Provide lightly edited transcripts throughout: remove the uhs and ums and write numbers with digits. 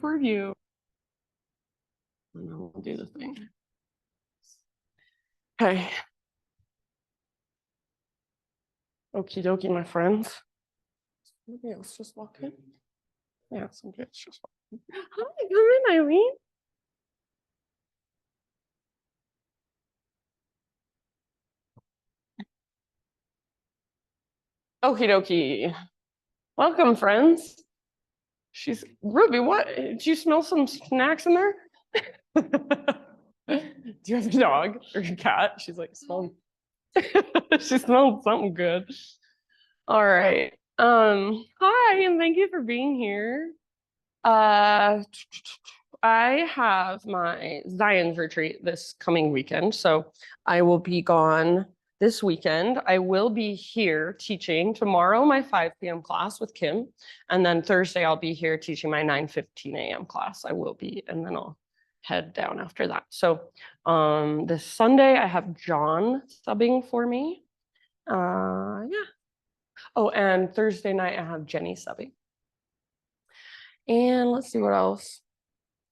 toward you. And then we'll do the thing. Okay. Okie dokie, my friends. Somebody else just walk in? Yeah, somebody else just walk in. Hi, come in, Eileen. Okie dokie. Welcome, friends. She's Ruby. What? Did you smell some snacks in there? Do you have a dog or a cat? She's like, smell. She smelled something good. All right. Hi, and thank you for being here. I have my Zion's retreat this coming weekend, so I will be gone this weekend. I will be here teaching tomorrow my 5 p.m. class with Kim, and then Thursday I'll be here teaching my 9:15 a.m. class. I will be, and then I'll head down after that. So this Sunday I have John subbing for me. Yeah. Oh, and Thursday night I have Jenny subbing. And let's see what else.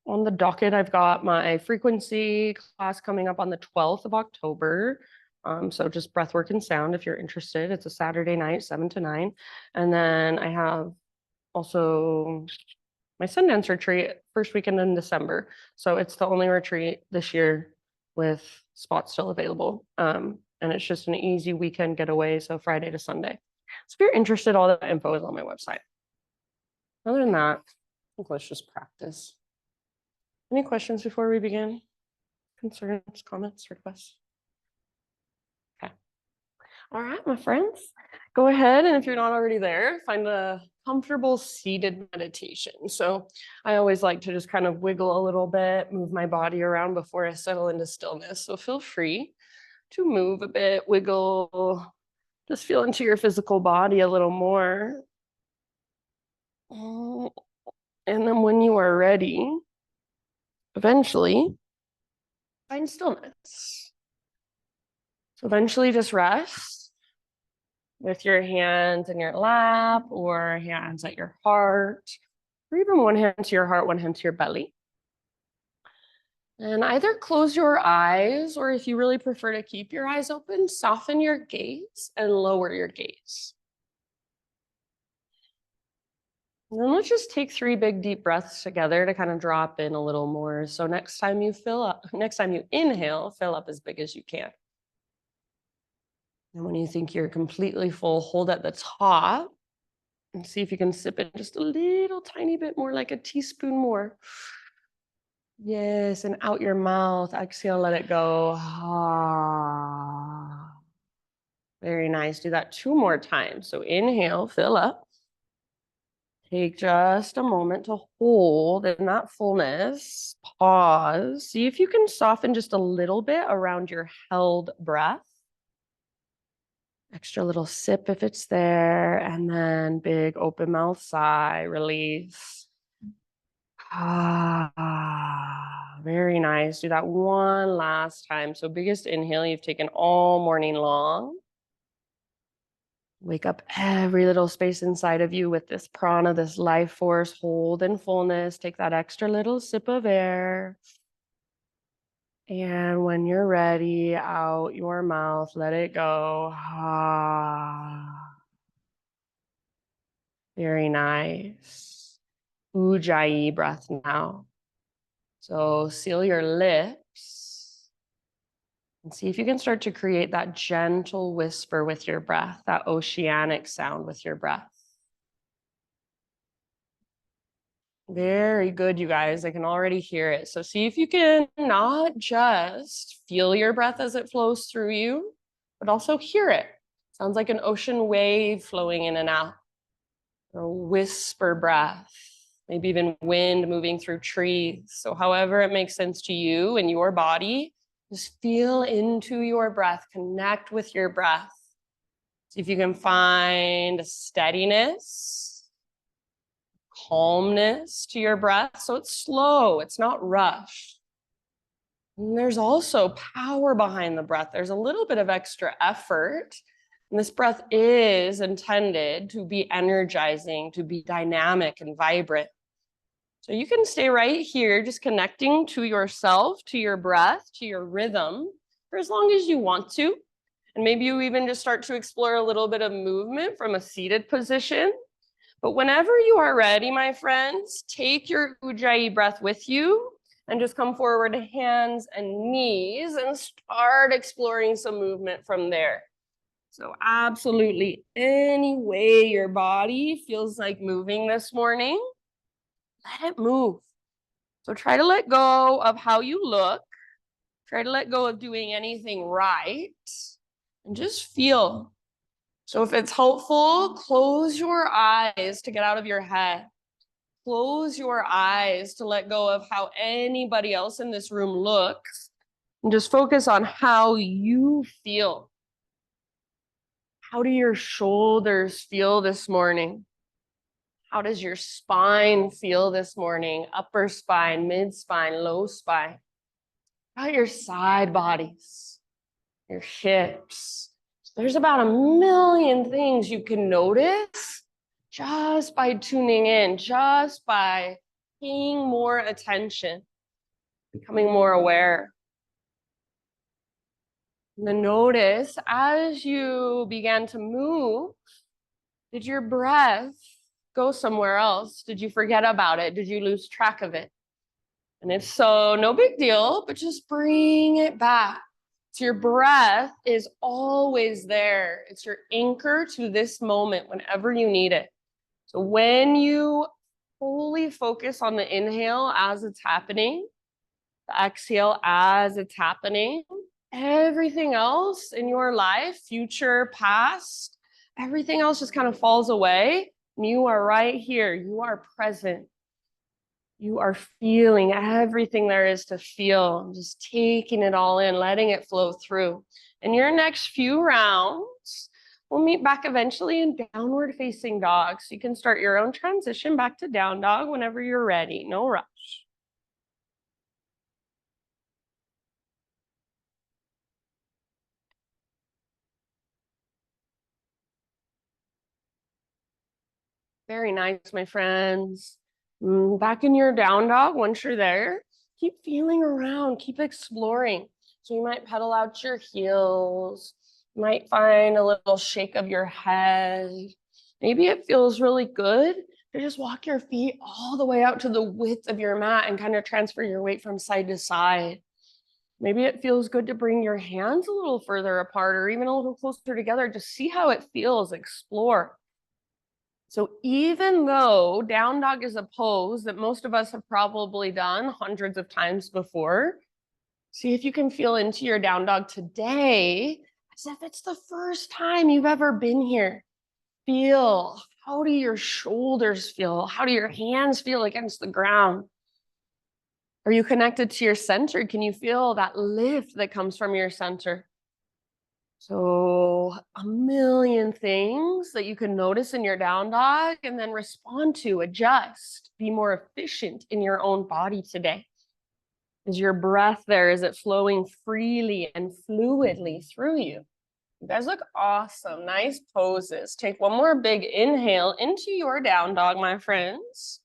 On the docket, I've got my frequency class coming up on the 12th of October. So just breathwork and sound if you're interested. It's a Saturday night, 7 to 9. And then I have also my Sundance retreat first weekend in December. So it's the only retreat this year with spots still available. And it's just an easy weekend getaway. So Friday to Sunday. So if you're interested, all the info is on my website. Other than that, I think let's just practice. Any questions before we begin? Concerns, comments, requests? Okay. All right, my friends, go ahead. And if you're not already there, find a comfortable seated meditation. So I always like to just kind of wiggle a little bit, move my body around before I settle into stillness. So feel free to move a bit, wiggle, just feel into your physical body a little more. And then when you are ready, eventually find stillness. So eventually just rest with your hands in your lap or hands at your heart, or even one hand to your heart, one hand to your belly. And either close your eyes, or if you really prefer to keep your eyes open, soften your gaze and lower your gaze. And then let's just take 3 big deep breaths together to kind of drop in a little more. So next time you inhale, fill up as big as you can. And when you think you're completely full, hold at the top and see if you can sip it just a little tiny bit more, like a teaspoon more. Yes, and out your mouth, exhale, let it go. Ah. Very nice. Do that 2 more times. So inhale, fill up. Take just a moment to hold in that fullness. Pause. See if you can soften just a little bit around your held breath. Extra little sip if it's there, and then big open mouth sigh, release. Ah, very nice. Do that one last time. So biggest inhale you've taken all morning long. Wake up every little space inside of you with this prana, this life force. Hold in fullness. Take that extra little sip of air. And when you're ready, out your mouth, let it go. Ah. Very nice. Ujjayi breath now. So seal your lips and see if you can start to create that gentle whisper with your breath, that oceanic sound with your breath. Very good, you guys. I can already hear it. So see if you can not just feel your breath as it flows through you, but also hear it. Sounds like an ocean wave flowing in and out. A whisper breath, maybe even wind moving through trees. So however it makes sense to you and your body, just feel into your breath, connect with your breath. See if you can find a steadiness, calmness to your breath. So it's slow, it's not rushed. And there's also power behind the breath. There's a little bit of extra effort. And this breath is intended to be energizing, to be dynamic and vibrant. So you can stay right here, just connecting to yourself, to your breath, to your rhythm for as long as you want to. And maybe you even just start to explore a little bit of movement from a seated position. But whenever you are ready, my friends, take your Ujjayi breath with you and just come forward to hands and knees and start exploring some movement from there. So absolutely any way your body feels like moving this morning, let it move. So try to let go of how you look. Try to let go of doing anything right and just feel. So if it's helpful, close your eyes to get out of your head. Close your eyes to let go of how anybody else in this room looks and just focus on how you feel. How do your shoulders feel this morning? How does your spine feel this morning? Upper spine, mid spine, low spine. How about your side bodies, your hips? There's about a million things you can notice just by tuning in, just by paying more attention, becoming more aware. And then notice as you began to move, did your breath go somewhere else? Did you forget about it? Did you lose track of it? And if so, no big deal, but just bring it back. So your breath is always there. It's your anchor to this moment whenever you need it. So when you fully focus on the inhale as it's happening, the exhale as it's happening, everything else in your life, future, past, everything else just kind of falls away. And you are right here. You are present. You are feeling everything there is to feel, just taking it all in, letting it flow through. In your next few rounds, we'll meet back eventually in downward facing dog. So you can start your own transition back to down dog whenever you're ready. No rush. Very nice, my friends. Back in your down dog, once you're there, keep feeling around, keep exploring. So you might pedal out your heels, you might find a little shake of your head. Maybe it feels really good to just walk your feet all the way out to the width of your mat and kind of transfer your weight from side to side. Maybe it feels good to bring your hands a little further apart or even a little closer together. Just see how it feels, explore. So even though down dog is a pose that most of us have probably done hundreds of times before, see if you can feel into your down dog today as if it's the first time you've ever been here. Feel, how do your shoulders feel? How do your hands feel against the ground? Are you connected to your center? Can you feel that lift that comes from your center? So a million things that you can notice in your down dog and then respond to, adjust, be more efficient in your own body today. Is your breath there? Is it flowing freely and fluidly through you? You guys look awesome. Nice poses. Take one more big inhale into your down dog, my friends.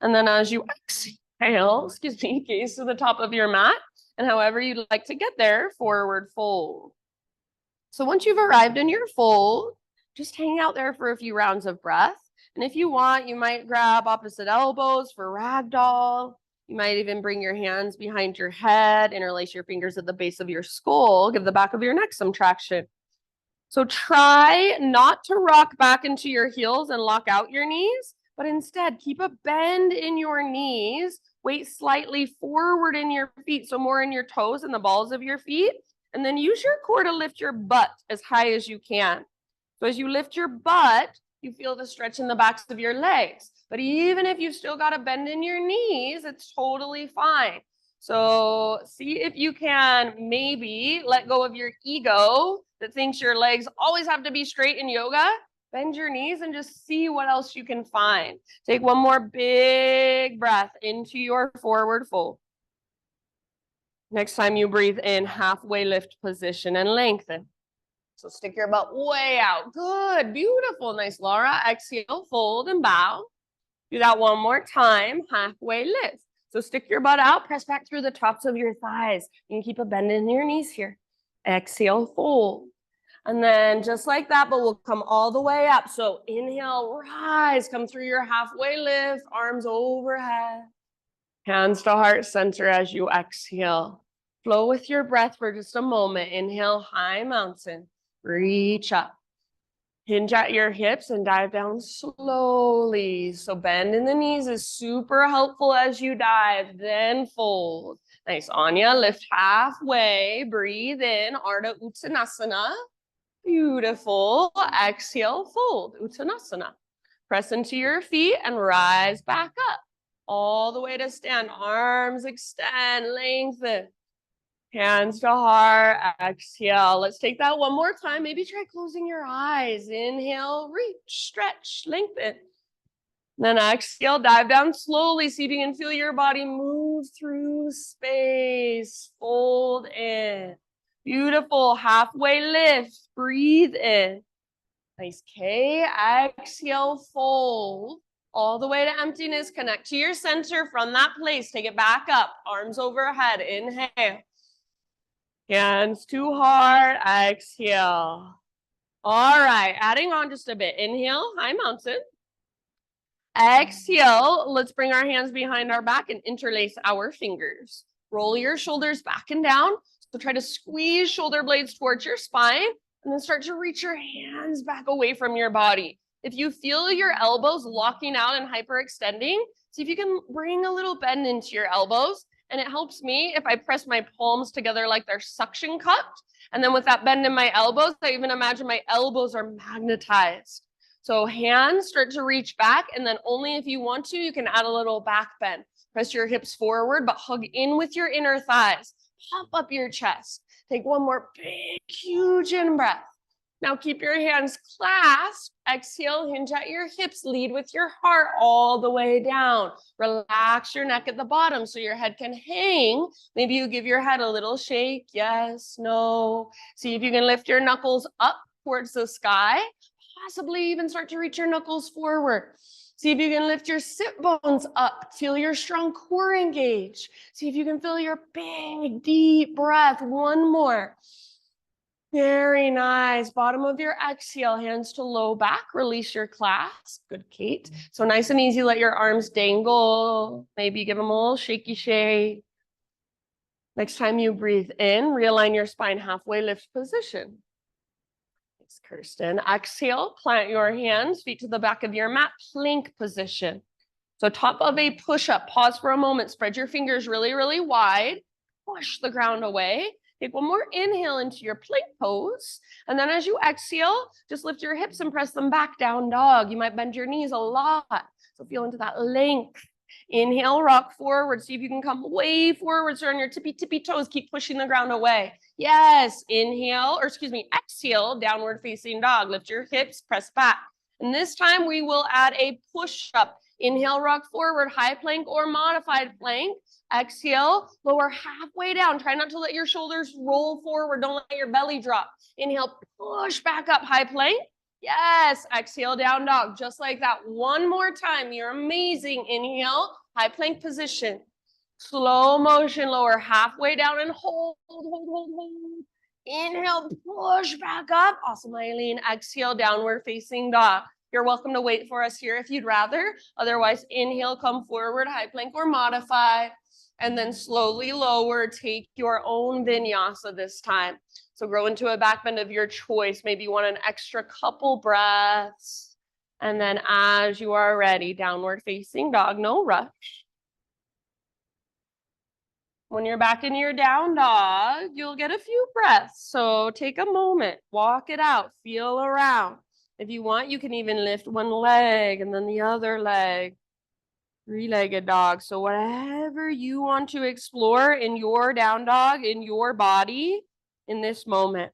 And then as you exhale, gaze to the top of your mat. And however you'd like to get there, forward fold. So once you've arrived in your fold, just hang out there for a few rounds of breath. And if you want, you might grab opposite elbows for ragdoll. You might even bring your hands behind your head, interlace your fingers at the base of your skull, give the back of your neck some traction. So try not to rock back into your heels and lock out your knees, but instead keep a bend in your knees, weight slightly forward in your feet, so more in your toes and the balls of your feet. And then use your core to lift your butt as high as you can. So as you lift your butt, you feel the stretch in the backs of your legs. But even if you've still got a bend in your knees, it's totally fine. So see if you can maybe let go of your ego that thinks your legs always have to be straight in yoga. Bend your knees and just see what else you can find. Take one more big breath into your forward fold. Next time you breathe in, halfway lift position and lengthen. So stick your butt way out. Good, beautiful, nice, Laura. Exhale, fold and bow. Do that one more time, halfway lift. So stick your butt out, press back through the tops of your thighs. You can keep a bend in your knees here. Exhale, fold. And then just like that, but we'll come all the way up. So inhale, rise, come through your halfway lift, arms overhead. Hands to heart center as you exhale. Flow with your breath for just a moment. Inhale, high mountain, reach up. Hinge at your hips and dive down slowly. So bend in the knees is super helpful as you dive, then fold. Nice, Anya, lift halfway, breathe in, Ardha Uttanasana. Beautiful, exhale, fold, Uttanasana. Press into your feet and rise back up. All the way to stand, arms extend, lengthen. Hands to heart, exhale. Let's take that one more time. Maybe try closing your eyes. Inhale, reach, stretch, lengthen. Then exhale, dive down slowly. See if you can feel your body move through space. Fold in. Beautiful, halfway lift. Breathe in. Nice, K. Exhale, fold. All the way to emptiness. Connect to your center from that place. Take it back up. Arms overhead. Inhale. Hands to heart, exhale. All right, adding on just a bit. Inhale, high mountain. Exhale, let's bring our hands behind our back and interlace our fingers. Roll your shoulders back and down. So try to squeeze shoulder blades towards your spine and then start to reach your hands back away from your body. If you feel your elbows locking out and hyperextending, see if you can bring a little bend into your elbows. And it helps me if I press my palms together like they're suction cupped. And then with that bend in my elbows, I even imagine my elbows are magnetized. So hands start to reach back, and then only if you want to, you can add a little back bend. Press your hips forward, but hug in with your inner thighs. Pop up your chest. Take one more big, huge in breath. Now keep your hands clasped. Exhale, hinge at your hips. Lead with your heart all the way down. Relax your neck at the bottom so your head can hang. Maybe you give your head a little shake. Yes, no. See if you can lift your knuckles up towards the sky. Possibly even start to reach your knuckles forward. See if you can lift your sit bones up. Feel your strong core engage. See if you can feel your big, deep breath. One more. Very nice. Bottom of your exhale, hands to low back. Release your clasp. Good, Kate. So nice and easy. Let your arms dangle. Maybe give them a little shaky shake. Next time you breathe in, realign your spine, halfway lift position. Thanks, Kirsten. Exhale, plant your hands, feet to the back of your mat, plank position. So top of a push-up, pause for a moment, spread your fingers really, really wide, push the ground away. Take one more inhale into your plank pose. And then as you exhale, just lift your hips and press them back, down dog. You might bend your knees a lot. So feel into that length. Inhale, rock forward. See if you can come way forward. So on your tippy toes, keep pushing the ground away. Yes, exhale, downward facing dog. Lift your hips, press back. And this time we will add a push-up. Inhale, rock forward, high plank or modified plank. Exhale, lower halfway down. Try not to let your shoulders roll forward. Don't let your belly drop. Inhale, push back up, high plank. Yes, exhale, down dog. Just like that. One more time. You're amazing. Inhale, high plank position. Slow motion, lower halfway down and hold. Inhale, push back up. Awesome, Eileen. Exhale, downward facing dog. You're welcome to wait for us here if you'd rather. Otherwise, inhale, come forward, high plank or modify. And then slowly lower, take your own vinyasa this time. So grow into a back bend of your choice. Maybe you want an extra couple breaths. And then as you are ready, downward facing dog, no rush. When you're back in your down dog, you'll get a few breaths. So take a moment, walk it out, feel around. If you want, you can even lift one leg and then the other leg. Three-legged dog. So whatever you want to explore in your down dog, in your body, in this moment.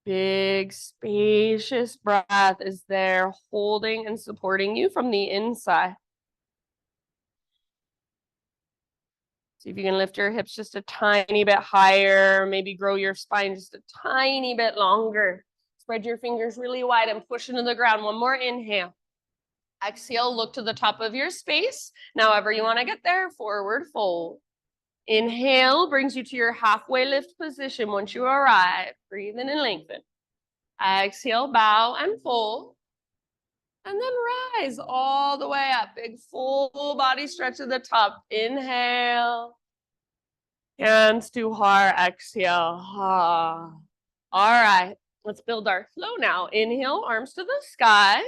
Big, spacious breath is there holding and supporting you from the inside. See if you can lift your hips just a tiny bit higher, maybe grow your spine just a tiny bit longer. Spread your fingers really wide and push into the ground. One more inhale. Exhale, look to the top of your space. Now, however you want to get there, forward fold. Inhale brings you to your halfway lift position once you arrive. Breathe in and lengthen. Exhale, bow and fold. And then rise all the way up. Big full body stretch to the top. Inhale. Hands to heart. Exhale. All right. Let's build our flow now. Inhale, arms to the sky.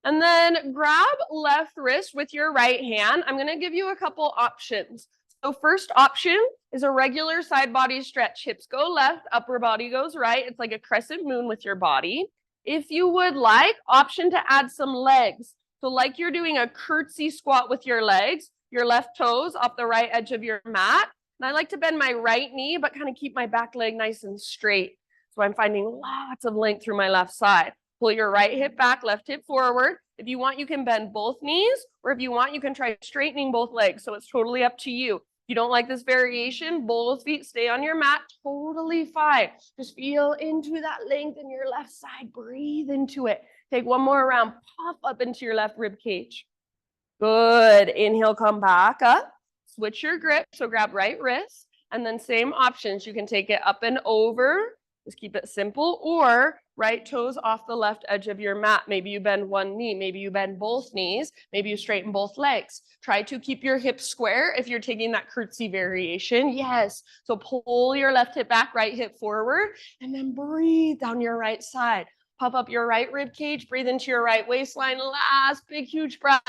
And then grab left wrist with your right hand. I'm going to give you a couple options. So first option is a regular side body stretch. Hips go left, upper body goes right. It's like a crescent moon with your body. If you would like, option to add some legs. So like you're doing a curtsy squat with your legs, your left toes off the right edge of your mat. And I like to bend my right knee, but kind of keep my back leg nice and straight. So I'm finding lots of length through my left side. Pull your right hip back, left hip forward. If you want, you can bend both knees, or if you want, you can try straightening both legs. So it's totally up to you. If you don't like this variation, both feet stay on your mat, totally fine. Just feel into that length in your left side. Breathe into it. Take one more round, puff up into your left rib cage. Good. Inhale, come back up. Switch your grip. So grab right wrist, and then same options. You can take it up and over. Just keep it simple, or right toes off the left edge of your mat. Maybe you bend one knee, maybe you bend both knees, maybe you straighten both legs. Try to keep your hips square if you're taking that curtsy variation. Yes. So pull your left hip back, right hip forward, and then breathe down your right side. Puff up your right rib cage, breathe into your right waistline. Last big, huge breath.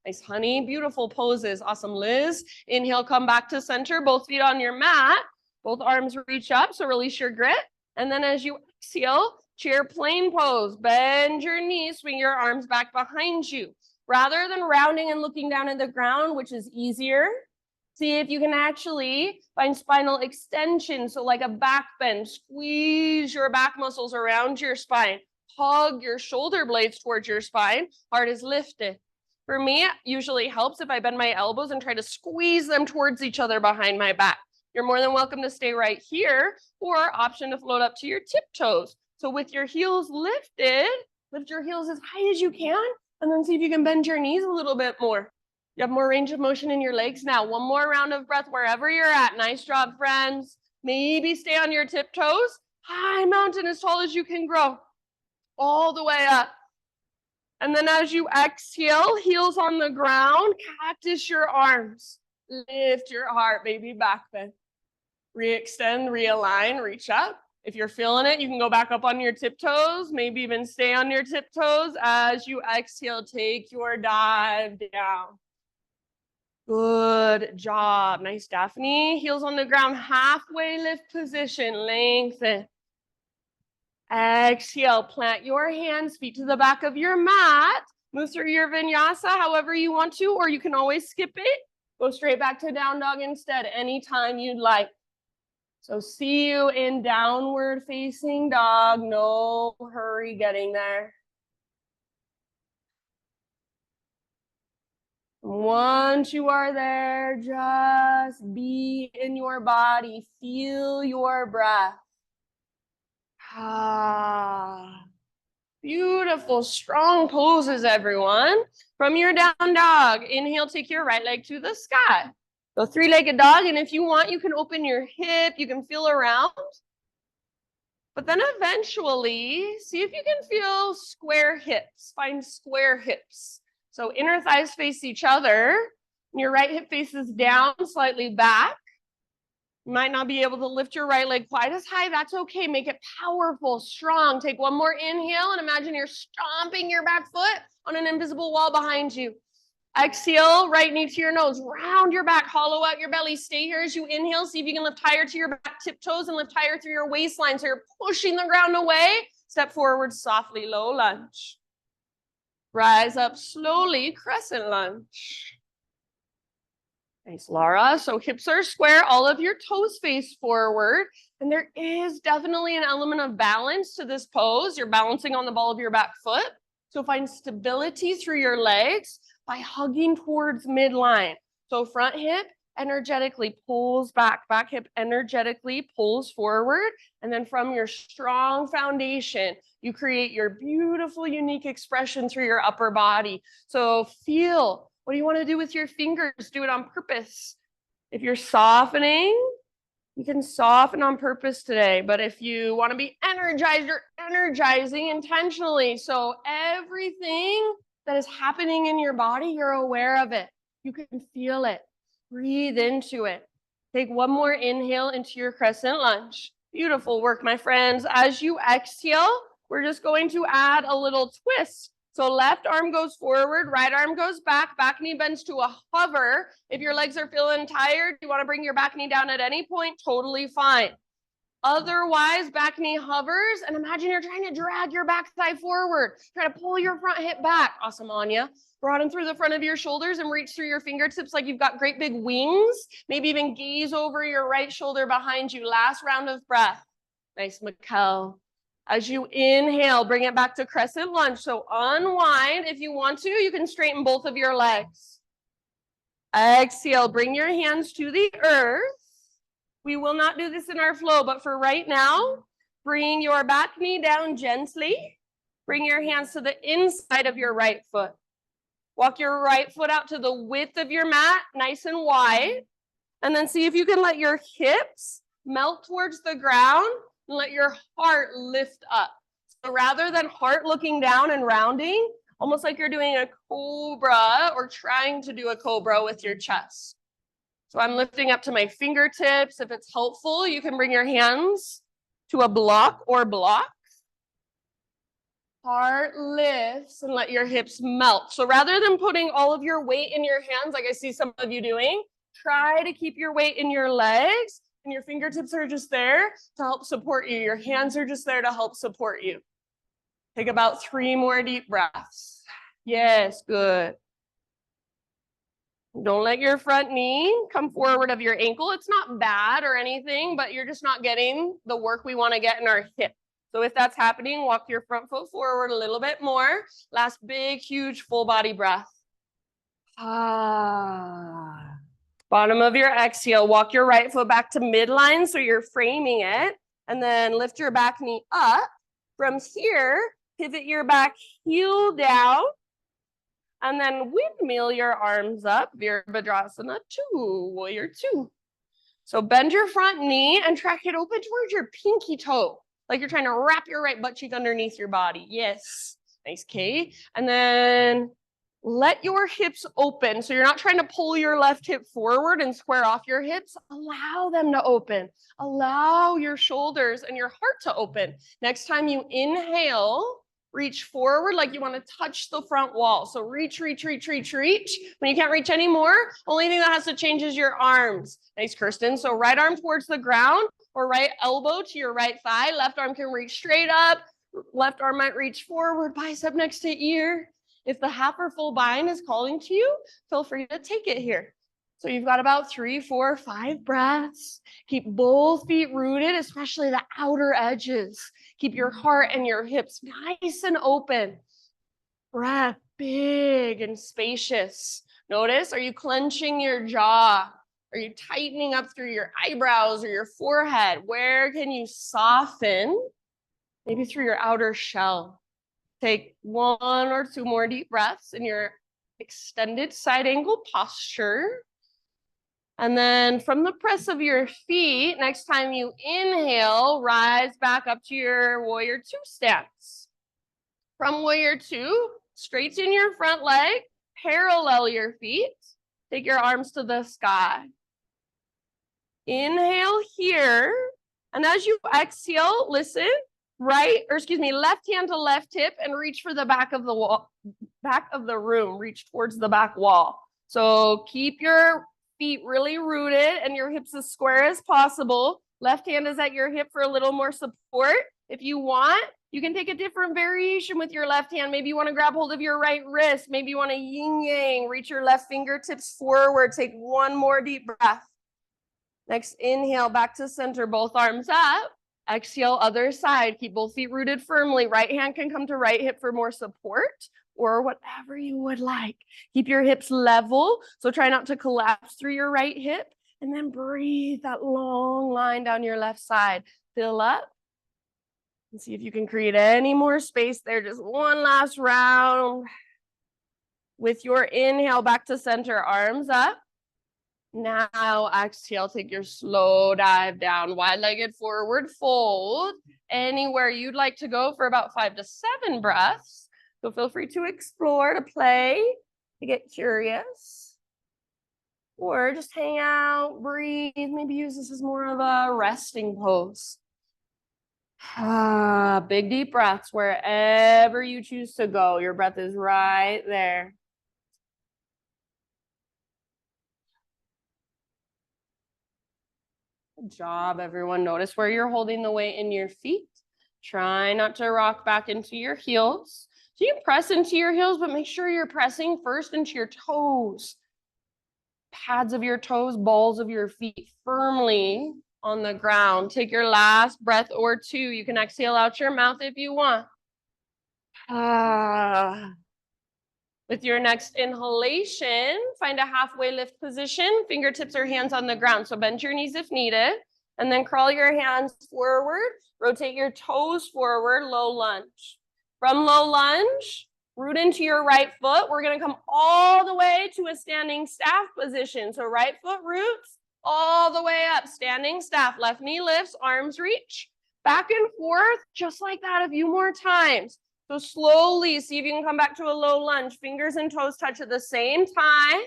Nice, honey. Beautiful poses. Awesome, Liz. Inhale, come back to center, both feet on your mat. Both arms reach up, so release your grip. And then as you exhale, chair plane pose. Bend your knees, swing your arms back behind you. Rather than rounding and looking down at the ground, which is easier, see if you can actually find spinal extension. So like a back bend, squeeze your back muscles around your spine. Hug your shoulder blades towards your spine. Heart is lifted. For me, it usually helps if I bend my elbows and try to squeeze them towards each other behind my back. You're more than welcome to stay right here, or option to float up to your tiptoes. So with your heels lifted, lift your heels as high as you can, and then see if you can bend your knees a little bit more. You have more range of motion in your legs now. One more round of breath wherever you're at. Nice job, friends. Maybe stay on your tiptoes. High mountain as tall as you can grow. All the way up. And then as you exhale, heels on the ground, cactus your arms. Lift your heart, baby, back bend. Re-extend, realign, reach up. If you're feeling it, you can go back up on your tiptoes, maybe even stay on your tiptoes. As you exhale, take your dive down. Good job. Nice, Daphne. Heels on the ground, halfway lift position, lengthen. Exhale, plant your hands, feet to the back of your mat. Move through your vinyasa however you want to, or you can always skip it. Go straight back to down dog instead, anytime you'd like. So see you in downward facing dog. No hurry getting there. Once you are there, just be in your body. Feel your breath. Beautiful, strong poses, everyone. From your down dog, inhale, take your right leg to the sky. Go three-legged dog, and if you want, you can open your hip, you can feel around. But then eventually, see if you can feel square hips. Find square hips. So inner thighs face each other, and your right hip faces down, slightly back. You might not be able to lift your right leg quite as high. That's okay. Make it powerful, strong. Take one more inhale and imagine you're stomping your back foot on an invisible wall behind you. Exhale, right knee to your nose. Round your back, hollow out your belly. Stay here as you inhale. See if you can lift higher to your back tiptoes and lift higher through your waistline. So you're pushing the ground away. Step forward softly, low lunge. Rise up slowly, crescent lunge. Nice, Laura. So hips are square, all of your toes face forward. And there is definitely an element of balance to this pose. You're balancing on the ball of your back foot. So find stability through your legs by hugging towards midline. So front hip energetically pulls back, back hip energetically pulls forward. And then from your strong foundation, you create your beautiful, unique expression through your upper body. So feel, what do you want to do with your fingers? Do it on purpose. If you're softening, you can soften on purpose today. But if you want to be energized, you're energizing intentionally. So everything that is happening in your body, you're aware of it. You can feel it. Breathe into it. Take one more inhale into your crescent lunge. Beautiful work, my friends. As you exhale, we're just going to add a little twist. So left arm goes forward, right arm goes back, back knee bends to a hover. If your legs are feeling tired, you want to bring your back knee down at any point, totally fine. Otherwise, back knee hovers, and imagine you're trying to drag your back thigh forward. Try to pull your front hip back. Awesome, Anya. Broaden through the front of your shoulders and reach through your fingertips like you've got great big wings. Maybe even gaze over your right shoulder behind you. Last round of breath. Nice, Mikkel. As you inhale, bring it back to crescent lunge. So unwind. If you want to, you can straighten both of your legs. Exhale, bring your hands to the earth. We will not do this in our flow, but for right now, bring your back knee down gently. Bring your hands to the inside of your right foot. Walk your right foot out to the width of your mat, nice and wide. And then see if you can let your hips melt towards the ground and let your heart lift up. So rather than heart looking down and rounding, almost like you're doing a cobra or trying to do a cobra with your chest. So I'm lifting up to my fingertips. If it's helpful, you can bring your hands to a block or blocks. Heart lifts and let your hips melt. So rather than putting all of your weight in your hands, like I see some of you doing, try to keep your weight in your legs, and your fingertips are just there to help support you. Your hands are just there to help support you. Take about 3 more deep breaths. Yes, good. Don't let your front knee come forward of your ankle. It's not bad or anything, but you're just not getting the work we want to get in our hip. So if that's happening, walk your front foot forward a little bit more. Last big, huge, full body breath. Bottom of your exhale, walk your right foot back to midline so you're framing it. And then lift your back knee up. From here, pivot your back heel down. And then windmill your arms up, Virabhadrasana 2, Warrior 2. So bend your front knee and track it open towards your pinky toe, like you're trying to wrap your right butt cheek underneath your body. Yes, nice, Kay. And then let your hips open. So you're not trying to pull your left hip forward and square off your hips. Allow them to open. Allow your shoulders and your heart to open. Next time you inhale, reach forward like you want to touch the front wall. So reach, reach, reach, reach, reach. When you can't reach anymore, only thing that has to change is your arms. Nice, Kirsten. So right arm towards the ground or right elbow to your right thigh. Left arm can reach straight up. Left arm might reach forward, bicep next to ear. If the half or full bind is calling to you, feel free to take it here. So you've got about 3, 4, 5 breaths. Keep both feet rooted, especially the outer edges. Keep your heart and your hips nice and open. Breath big and spacious. Notice, are you clenching your jaw? Are you tightening up through your eyebrows or your forehead? Where can you soften? Maybe through your outer shell. Take 1 or 2 more deep breaths in your extended side angle posture. And then from the press of your feet, next time you inhale, rise back up to your Warrior 2 stance. From Warrior 2, straighten your front leg, parallel your feet. Take your arms to the sky. Inhale here. And as you exhale, listen, left hand to left hip and reach for the back of the wall, back of the room, reach towards the back wall. So keep your feet really rooted and your hips as square as possible. Left hand is at your hip for a little more support. If you want, you can take a different variation with your left hand. Maybe you want to grab hold of your right wrist. Maybe you want to yin yang, reach your left fingertips forward. Take 1 more deep breath. Next, inhale back to center, both arms up. Exhale, other side. Keep both feet rooted firmly. Right hand can come to right hip for more support. or whatever you would like. Keep your hips level, so try not to collapse through your right hip, and then breathe that long line down your left side. Fill up, and see if you can create any more space there. Just one last round. With your inhale, back to center, arms up. Now exhale, take your slow dive down, wide-legged forward fold. Anywhere you'd like to go for about 5 to 7 breaths. So feel free to explore, to play, to get curious. Or just hang out, breathe, maybe use this as more of a resting pose. Big deep breaths wherever you choose to go. Your breath is right there. Good job, everyone. Notice where you're holding the weight in your feet. Try not to rock back into your heels. So you press into your heels, but make sure you're pressing first into your toes. Pads of your toes, balls of your feet firmly on the ground. Take your last breath or two. You can exhale out your mouth if you want. With your next inhalation, find a halfway lift position, fingertips or hands on the ground. So bend your knees if needed, and then crawl your hands forward, rotate your toes forward, low lunge. From low lunge, root into your right foot. We're gonna come all the way to a standing staff position. So right foot roots all the way up, standing staff. Left knee lifts, arms reach, back and forth, just like that a few more times. So slowly, see if you can come back to a low lunge. Fingers and toes touch at the same time.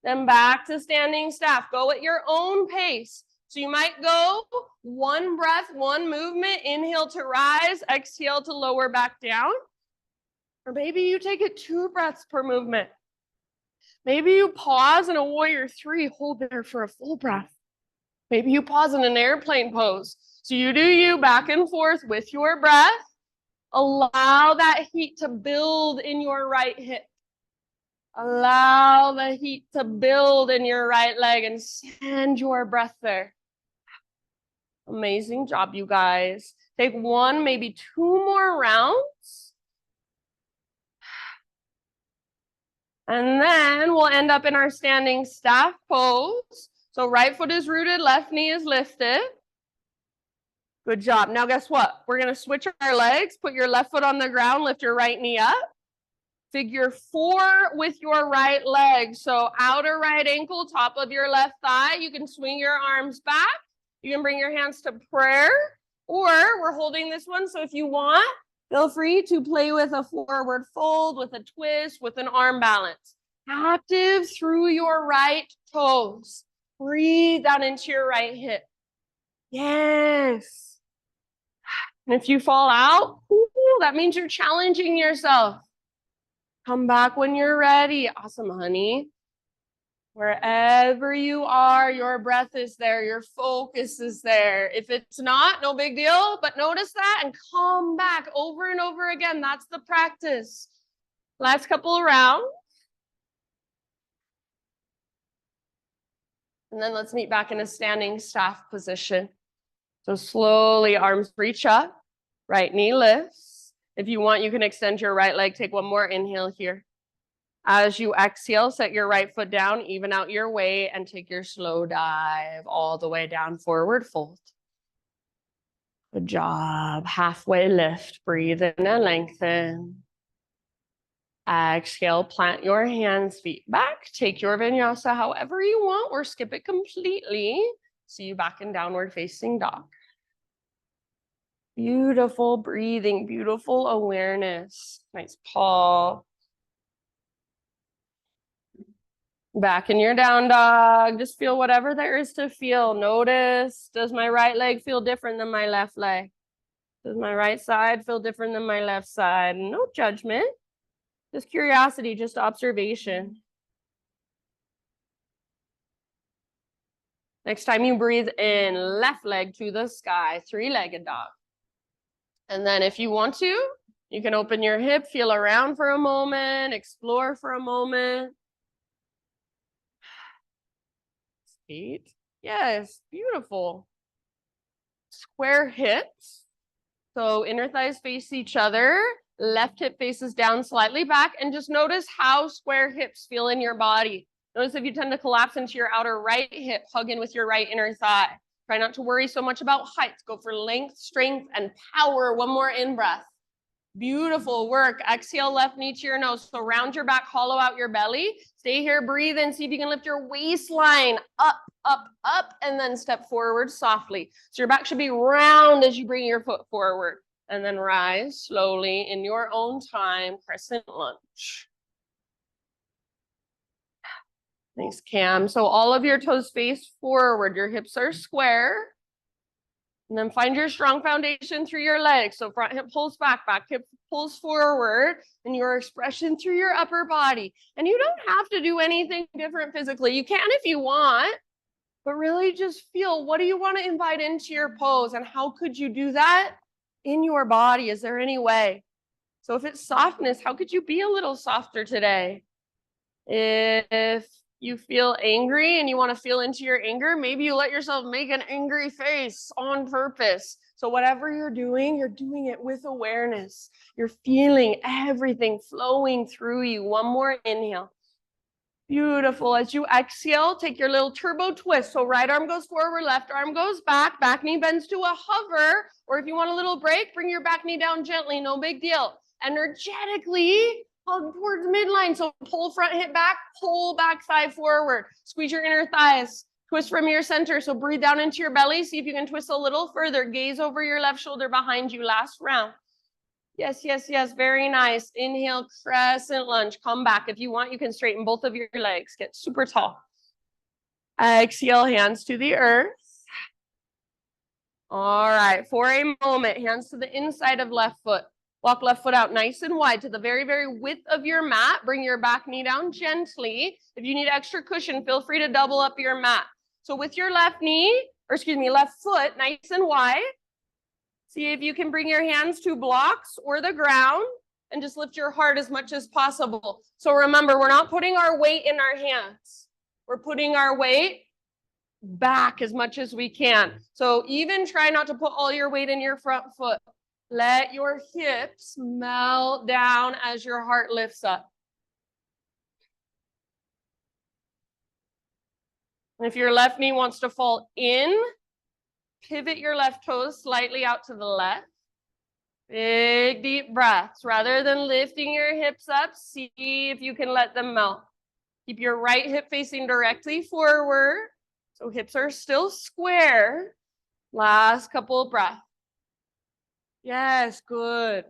Then back to standing staff. Go at your own pace. So you might go one breath, one movement. Inhale to rise, exhale to lower back down. Or maybe you take it 2 breaths per movement. Maybe you pause in a warrior 3, hold there for a full breath. Maybe you pause in an airplane pose. So you do you back and forth with your breath. Allow that heat to build in your right hip. Allow the heat to build in your right leg and send your breath there. Amazing job, you guys. Take 1, maybe 2 more rounds. And then we'll end up in our standing staff pose. So right foot is rooted, left knee is lifted. Good job. Now guess what? We're going to switch our legs. Put your left foot on the ground, lift your right knee up. Figure 4 with your right leg. So outer right ankle, top of your left thigh. You can swing your arms back. You can bring your hands to prayer, or we're holding this one. So if you want, feel free to play with a forward fold, with a twist, with an arm balance. Active through your right toes. Breathe down into your right hip. Yes. And if you fall out, that means you're challenging yourself. Come back when you're ready. Awesome, honey. Wherever you are, your breath is there. Your focus is there. If it's not, no big deal, but notice that and come back over and over again. That's the practice. Last couple of rounds. And then let's meet back in a standing staff position. So slowly, arms reach up, right knee lifts. If you want, you can extend your right leg. Take one more inhale here. As you exhale, set your right foot down, even out your weight, and take your slow dive all the way down, forward fold. Good job. Halfway lift. Breathe in and lengthen. Exhale, plant your hands, feet back. Take your vinyasa however you want, or skip it completely. See you back in downward facing dog. Beautiful breathing, beautiful awareness. Nice paw. Back in your down dog. Just feel whatever there is to feel. Notice, does my right leg feel different than my left leg? Does my right side feel different than my left side? No judgment. Just curiosity, just observation. Next time you breathe in, left leg to the sky, 3-legged dog. And then if you want to, you can open your hip, feel around for a moment, explore for a moment. Feet. Yes, beautiful. Square hips. So inner thighs face each other. Left hip faces down, slightly back, and just notice how square hips feel in your body. Notice if you tend to collapse into your outer right hip, hug in with your right inner thigh. Try not to worry so much about height. Go for length, strength, and power. One more in-breath. Beautiful work. Exhale, left knee to your nose. So round your back, hollow out your belly. Stay here, breathe in. See if you can lift your waistline up, up, up, and then step forward softly. So your back should be round as you bring your foot forward. And then rise slowly in your own time, crescent lunge. Nice, Cam. So all of your toes face forward. Your hips are square. And then find your strong foundation through your legs. So front hip pulls back, back hip pulls forward, and your expression through your upper body. And you don't have to do anything different physically. You can if you want, but really just feel, what do you want to invite into your pose? And how could you do that in your body? Is there any way? So if it's softness, how could you be a little softer today? If you feel angry and you want to feel into your anger, maybe you let yourself make an angry face on purpose. So whatever you're doing it with awareness. You're feeling everything flowing through you. One more inhale. Beautiful. As you exhale, take your little turbo twist. So right arm goes forward, left arm goes back, back knee bends to a hover, or if you want a little break, bring your back knee down gently, no big deal. Energetically hug towards midline. So pull front hip back, pull back thigh forward. Squeeze your inner thighs. Twist from your center. So breathe down into your belly. See if you can twist a little further. Gaze over your left shoulder behind you. Last round. Yes, yes, yes. Very nice. Inhale, crescent lunge. Come back. If you want, you can straighten both of your legs. Get super tall. Exhale, hands to the earth. All right. For a moment, hands to the inside of left foot. Walk left foot out nice and wide to the very, very width of your mat. Bring your back knee down gently. If you need extra cushion, feel free to double up your mat. So with your left foot nice and wide. See if you can bring your hands to blocks or the ground and just lift your heart as much as possible. So remember, we're not putting our weight in our hands. We're putting our weight back as much as we can. So even try not to put all your weight in your front foot. Let your hips melt down as your heart lifts up. And if your left knee wants to fall in, pivot your left toes slightly out to the left. Big deep breaths. Rather than lifting your hips up, see if you can let them melt. Keep your right hip facing directly forward. So hips are still square. Last couple of breaths. Yes, good.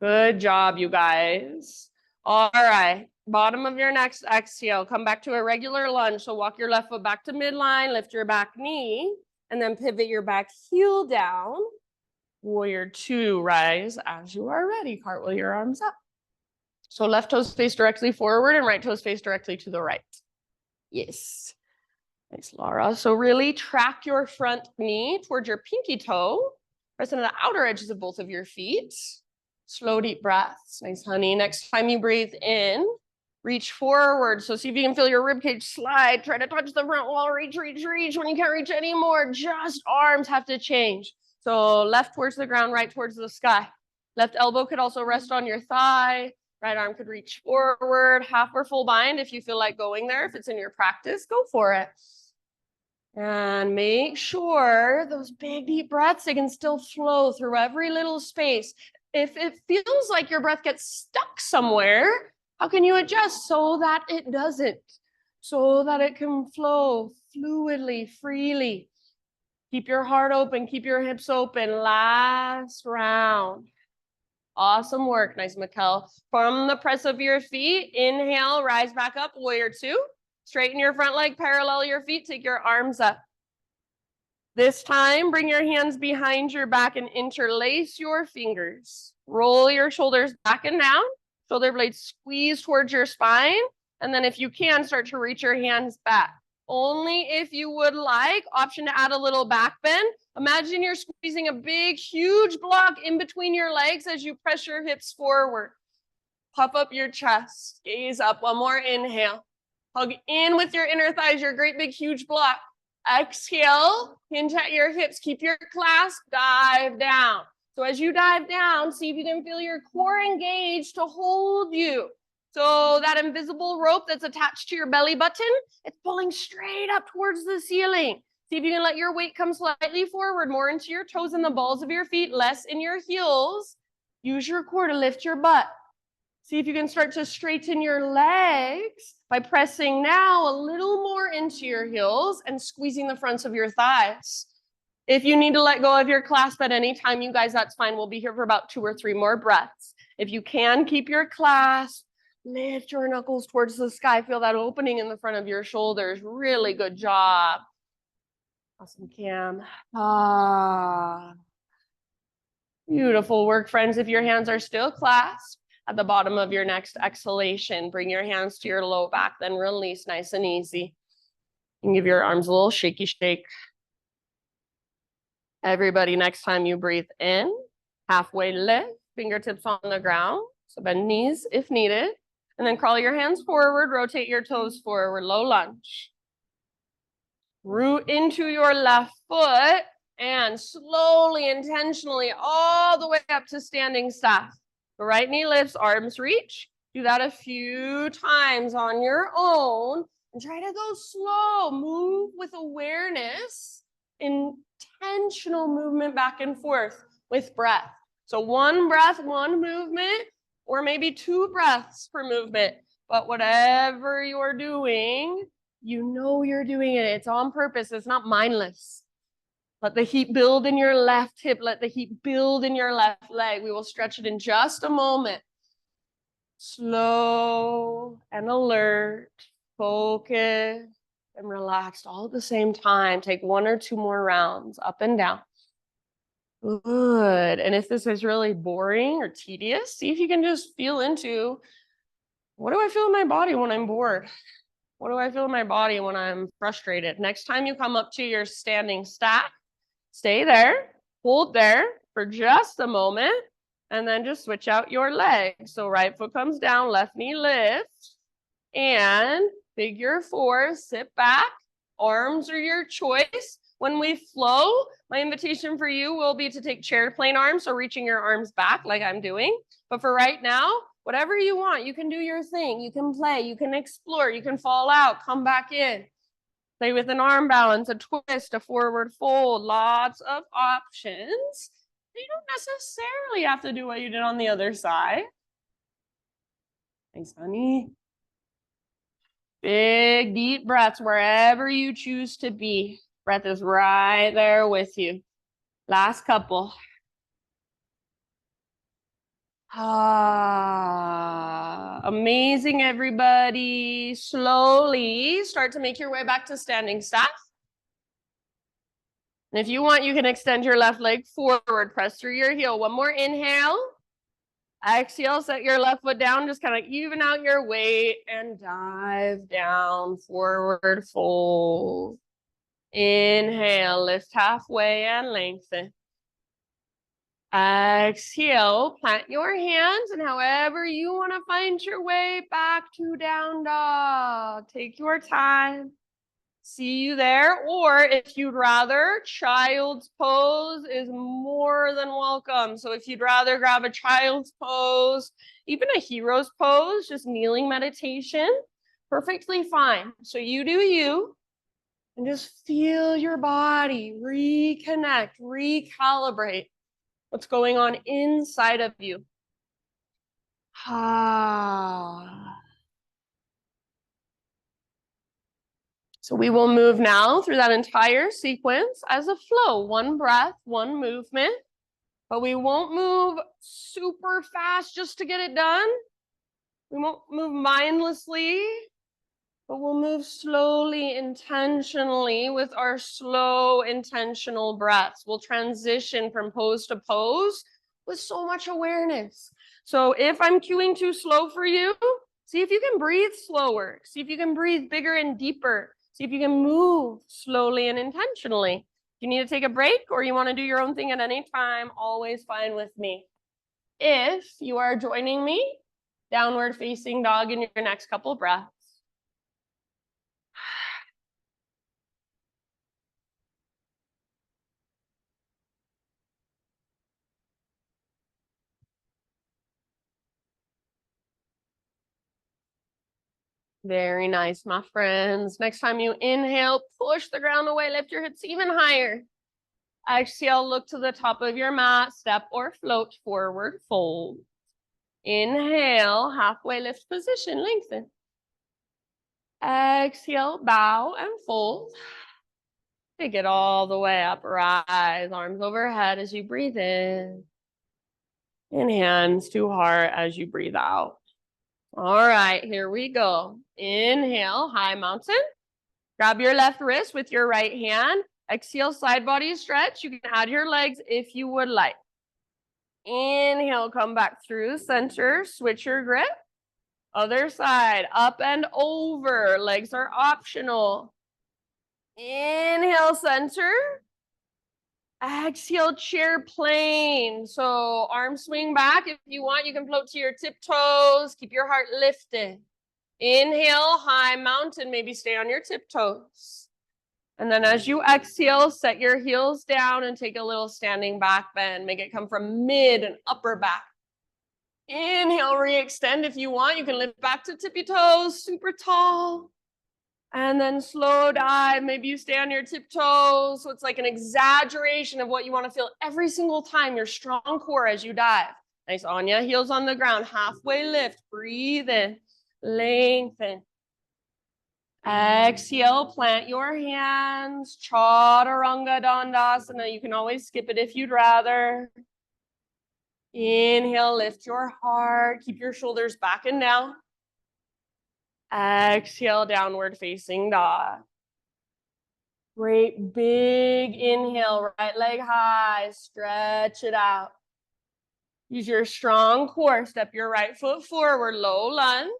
Good job, you guys. All right. Bottom of your next exhale. Come back to a regular lunge. So walk your left foot back to midline. Lift your back knee. And then pivot your back heel down. Warrior two, rise as you are ready. Cartwheel your arms up. So left toes face directly forward and right toes face directly to the right. Yes. Nice, Laura. So really track your front knee towards your pinky toe. Press into the outer edges of both of your feet. Slow, deep breaths. Nice, honey. Next time you breathe in, reach forward. So see if you can feel your ribcage slide. Try to touch the front wall. Reach, reach, reach. When you can't reach anymore, just arms have to change. So left towards the ground, right towards the sky. Left elbow could also rest on your thigh. Right arm could reach forward, half or full bind if you feel like going there. If it's in your practice, go for it. And make sure those big deep breaths, they can still flow through every little space. If it feels like your breath gets stuck somewhere, how can you adjust so that it doesn't? So that it can flow fluidly, freely. Keep your heart open, keep your hips open. Last round. Awesome work. Nice, Mikkel. From the press of your feet, inhale, rise back up, warrior two. Straighten your front leg, parallel your feet, take your arms up. This time, bring your hands behind your back and interlace your fingers. Roll your shoulders back and down. Shoulder blades squeeze towards your spine. And then if you can, start to reach your hands back. Only if you would like, option to add a little back bend. Imagine you're squeezing a big, huge block in between your legs as you press your hips forward. Puff up your chest, gaze up. One more inhale. Hug in with your inner thighs, your great big huge block. Exhale, hinge at your hips, keep your clasp, dive down. So as you dive down, see if you can feel your core engaged to hold you. So that invisible rope that's attached to your belly button, it's pulling straight up towards the ceiling. See if you can let your weight come slightly forward, more into your toes and the balls of your feet, less in your heels. Use your core to lift your butt. See if you can start to straighten your legs by pressing now a little more into your heels and squeezing the fronts of your thighs. If you need to let go of your clasp at any time, you guys, that's fine. We'll be here for about 2 or 3 more breaths. If you can keep your clasp, lift your knuckles towards the sky. Feel that opening in the front of your shoulders. Really good job. Awesome, Cam. Beautiful work, friends. If your hands are still clasped, at the bottom of your next exhalation, bring your hands to your low back, then release nice and easy. And give your arms a little shaky shake. Everybody, next time you breathe in, halfway lift, fingertips on the ground. So bend knees if needed. And then crawl your hands forward, rotate your toes forward, low lunge. Root into your left foot and slowly, intentionally, all the way up to standing staff. The right knee lifts, arms reach. Do that a few times on your own and try to go slow. Move with awareness, intentional movement back and forth with breath. So 1 breath, 1 movement, or maybe 2 breaths per movement. But whatever you're doing, you know you're doing it. It's on purpose. It's not mindless. Let the heat build in your left hip. Let the heat build in your left leg. We will stretch it in just a moment. Slow and alert, focused and relaxed all at the same time. Take 1 or 2 more rounds up and down. Good. And if this is really boring or tedious, see if you can just feel into, what do I feel in my body when I'm bored? What do I feel in my body when I'm frustrated? Next time you come up to your standing stack, stay there, hold there for just a moment, and then just switch out your leg. So right foot comes down, left knee lifts, and figure 4, sit back, arms are your choice. When we flow, my invitation for you will be to take chair to plane arms, so reaching your arms back like I'm doing. But for right now, whatever you want, you can do your thing. You can play, you can explore, you can fall out, come back in. Play with an arm balance, a twist, a forward fold, lots of options. You don't necessarily have to do what you did on the other side. Thanks, honey. Big, deep breaths wherever you choose to be. Breath is right there with you. Last couple. Amazing, everybody. Slowly start to make your way back to standing staff. And if you want, you can extend your left leg forward, press through your heel. 1 more inhale. Exhale, set your left foot down, just kind of even out your weight and dive down, forward fold. Inhale, lift halfway and lengthen. Exhale, plant your hands, and however you want to find your way back to down dog. Take your time. See you there. Or if you'd rather, child's pose is more than welcome. So if you'd rather grab a child's pose, even a hero's pose, just kneeling meditation, perfectly fine. So you do you, and just feel your body, reconnect, recalibrate what's going on inside of you. So we will move now through that entire sequence as a flow, 1 breath, 1 movement, but we won't move super fast just to get it done. We won't move mindlessly, but we'll move slowly, intentionally with our slow, intentional breaths. We'll transition from pose to pose with so much awareness. So if I'm cueing too slow for you, see if you can breathe slower. See if you can breathe bigger and deeper. See if you can move slowly and intentionally. If you need to take a break or you want to do your own thing at any time, always fine with me. If you are joining me, downward facing dog in your next couple breaths. Very nice, my friends. Next time you inhale, push the ground away, lift your hips even higher. Exhale, look to the top of your mat, step or float forward, fold. Inhale, halfway lift position, lengthen. Exhale, bow and fold. Take it all the way up, rise, arms overhead as you breathe in. And hands to heart as you breathe out. All right, here we go. Inhale, high mountain. Grab your left wrist with your right hand. Exhale, side body stretch. You can add your legs if you would like. Inhale, come back through center, switch your grip. Other side, up and over. Legs are optional. Inhale, center. Exhale, chair plane. So arm swing back. If you want, you can float to your tiptoes. Keep your heart lifted. Inhale, high mountain. Maybe stay on your tiptoes. And then as you exhale, set your heels down and take a little standing back bend. Make it come from mid and upper back. Inhale, re-extend if you want. You can lift back to tippy toes, super tall. And then slow dive. Maybe you stay on your tiptoes. So it's like an exaggeration of what you want to feel every single time. Your strong core as you dive. Nice, Anya. Heels on the ground. Halfway lift. Breathe in. Lengthen. Exhale. Plant your hands. Chaturanga Dandasana. You can always skip it if you'd rather. Inhale. Lift your heart. Keep your shoulders back and down. Exhale, downward facing dog. Great big inhale, right leg high, stretch it out. Use your strong core, step your right foot forward, low lunge.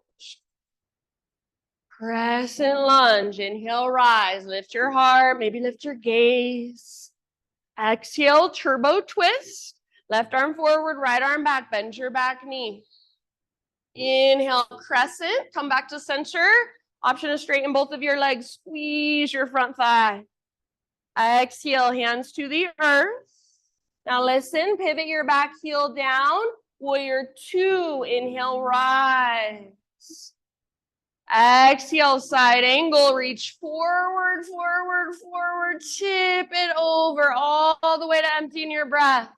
Crescent lunge, inhale, rise, lift your heart, maybe lift your gaze. Exhale, turbo twist, left arm forward, right arm back, bend your back knee. Inhale, crescent, come back to center. Option to straighten both of your legs, squeeze your front thigh. Exhale, hands to the earth. Now listen, pivot your back heel down. Warrior two, inhale, rise. Exhale, side angle, reach forward, forward, forward, tip it over all the way to emptying your breath.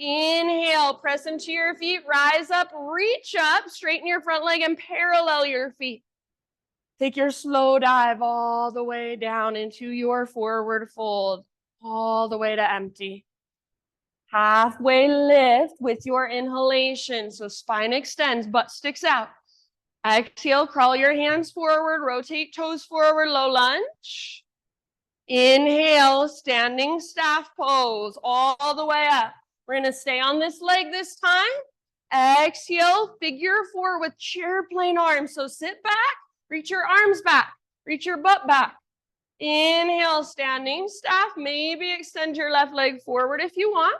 Inhale, press into your feet, rise up, reach up, straighten your front leg and parallel your feet. Take your slow dive all the way down into your forward fold, all the way to empty. Halfway lift with your inhalation. So spine extends, butt sticks out. Exhale, crawl your hands forward, rotate toes forward, low lunge. Inhale, standing staff pose all the way up. We're gonna stay on this leg this time. Exhale, figure four with chair plane arms. So sit back, reach your arms back, reach your butt back. Inhale, standing staff. Maybe extend your left leg forward if you want.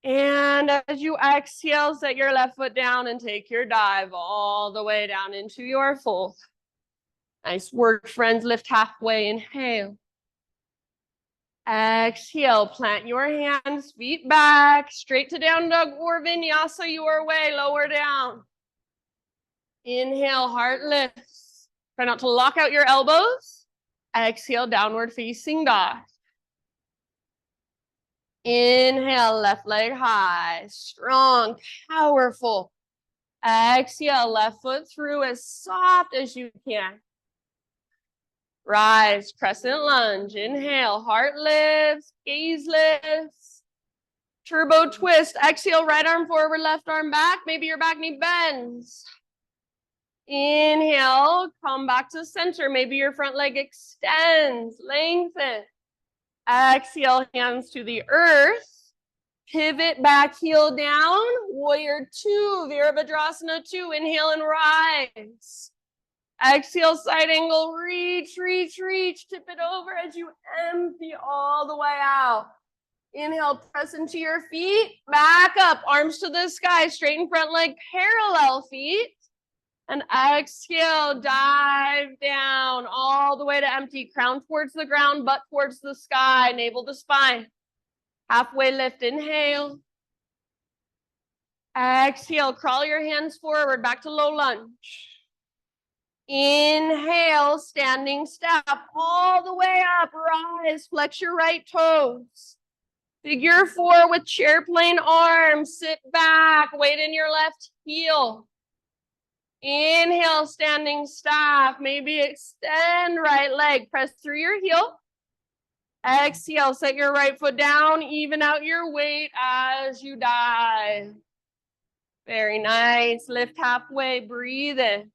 And as you exhale, set your left foot down and take your dive all the way down into your fold. Nice work, friends. Lift halfway. Inhale. Exhale, plant your hands, feet back, straight to down dog or vinyasa your way, lower down. Inhale, heart lifts. Try not to lock out your elbows. Exhale, downward facing dog. Inhale, left leg high, strong, powerful. Exhale, left foot through as soft as you can. Rise, crescent lunge. Inhale, heart lifts, gaze lifts. Turbo twist. Exhale, right arm forward, left arm back. Maybe your back knee bends. Inhale, come back to center. Maybe your front leg extends, lengthen. Exhale, hands to the earth. Pivot back, heel down. Warrior two, Virabhadrasana 2. Inhale and rise. Exhale, side angle, reach, reach, reach. Tip it over as you empty all the way out. Inhale, press into your feet. Back up, arms to the sky. Straighten front leg, parallel feet. And exhale, dive down all the way to empty. Crown towards the ground, butt towards the sky, navel to spine. Halfway lift, inhale. Exhale, crawl your hands forward, back to low lunge. Inhale, standing step all the way up, rise, flex your right toes. Figure 4 with chair plane arms, sit back, weight in your left heel. Inhale, standing staff, maybe extend right leg, press through your heel. Exhale, set your right foot down, even out your weight as you dive. Very nice, lift halfway, breathe in.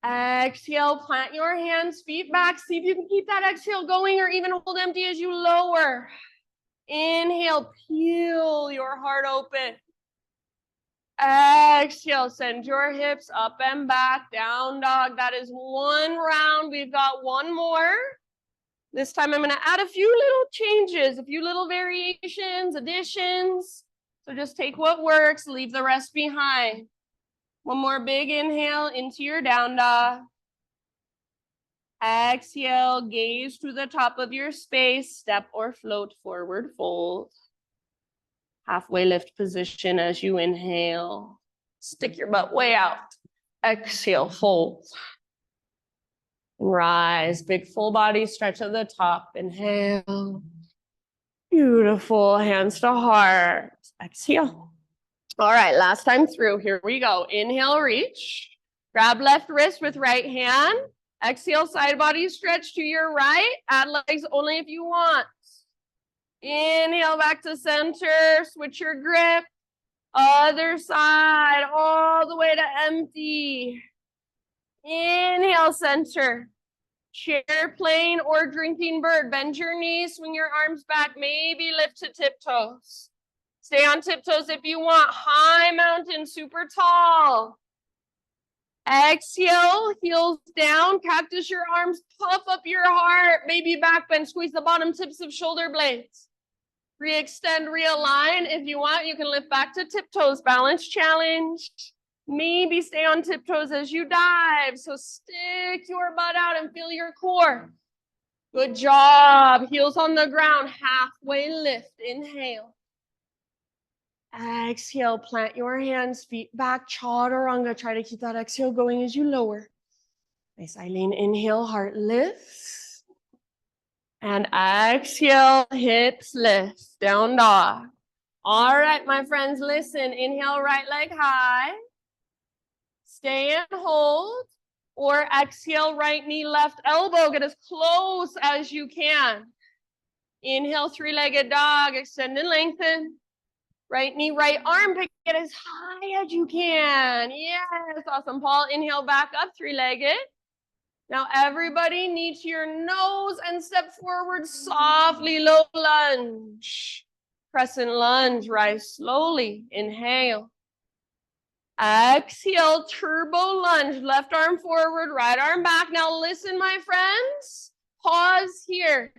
Exhale, plant your hands, feet back, see if you can keep that exhale going or even hold empty as you lower. Inhale, peel your heart open. Exhale, send your hips up and back, down dog. That is one round. We've got one more. This time I'm going to add a few little changes, a few little variations, additions. So just take what works, leave the rest behind. One more big inhale into your down dog. Exhale, gaze to the top of your space, step or float forward fold. Halfway lift position as you inhale. Stick your butt way out. Exhale, fold. Rise, big full body stretch at the top. Inhale. Beautiful, hands to heart. Exhale. All right, last time through, here we go. Inhale, reach. Grab left wrist with right hand. Exhale, side body stretch to your right. Add legs only if you want. Inhale back to center, switch your grip. Other side, all the way to empty. Inhale, center. Chair plane or drinking bird. Bend your knees, swing your arms back, maybe lift to tiptoes. Stay on tiptoes if you want. High mountain, super tall. Exhale, heels down, cactus your arms, puff up your heart, baby back bend, squeeze the bottom tips of shoulder blades. Re-extend, realign. If you want, you can lift back to tiptoes, balance challenge. Maybe stay on tiptoes as you dive. So stick your butt out and feel your core. Good job. Heels on the ground, halfway lift. Inhale. Exhale, plant your hands, feet back, chaturanga. Try to keep that exhale going as you lower. Nice, Eileen. Inhale, heart lifts. And exhale, hips lift, down dog. All right, my friends, listen. Inhale, right leg high. Stay and hold. Or exhale, right knee, left elbow. Get as close as you can. Inhale, three-legged dog. Extend and lengthen. Right knee, right arm. Pick it as high as you can. Yes, awesome, Paul. Inhale, back up, three-legged. Now everybody knee to your nose and step forward softly, low lunge. Crescent lunge, rise slowly. Inhale. Exhale, turbo lunge. Left arm forward, right arm back. Now listen, my friends. Pause here.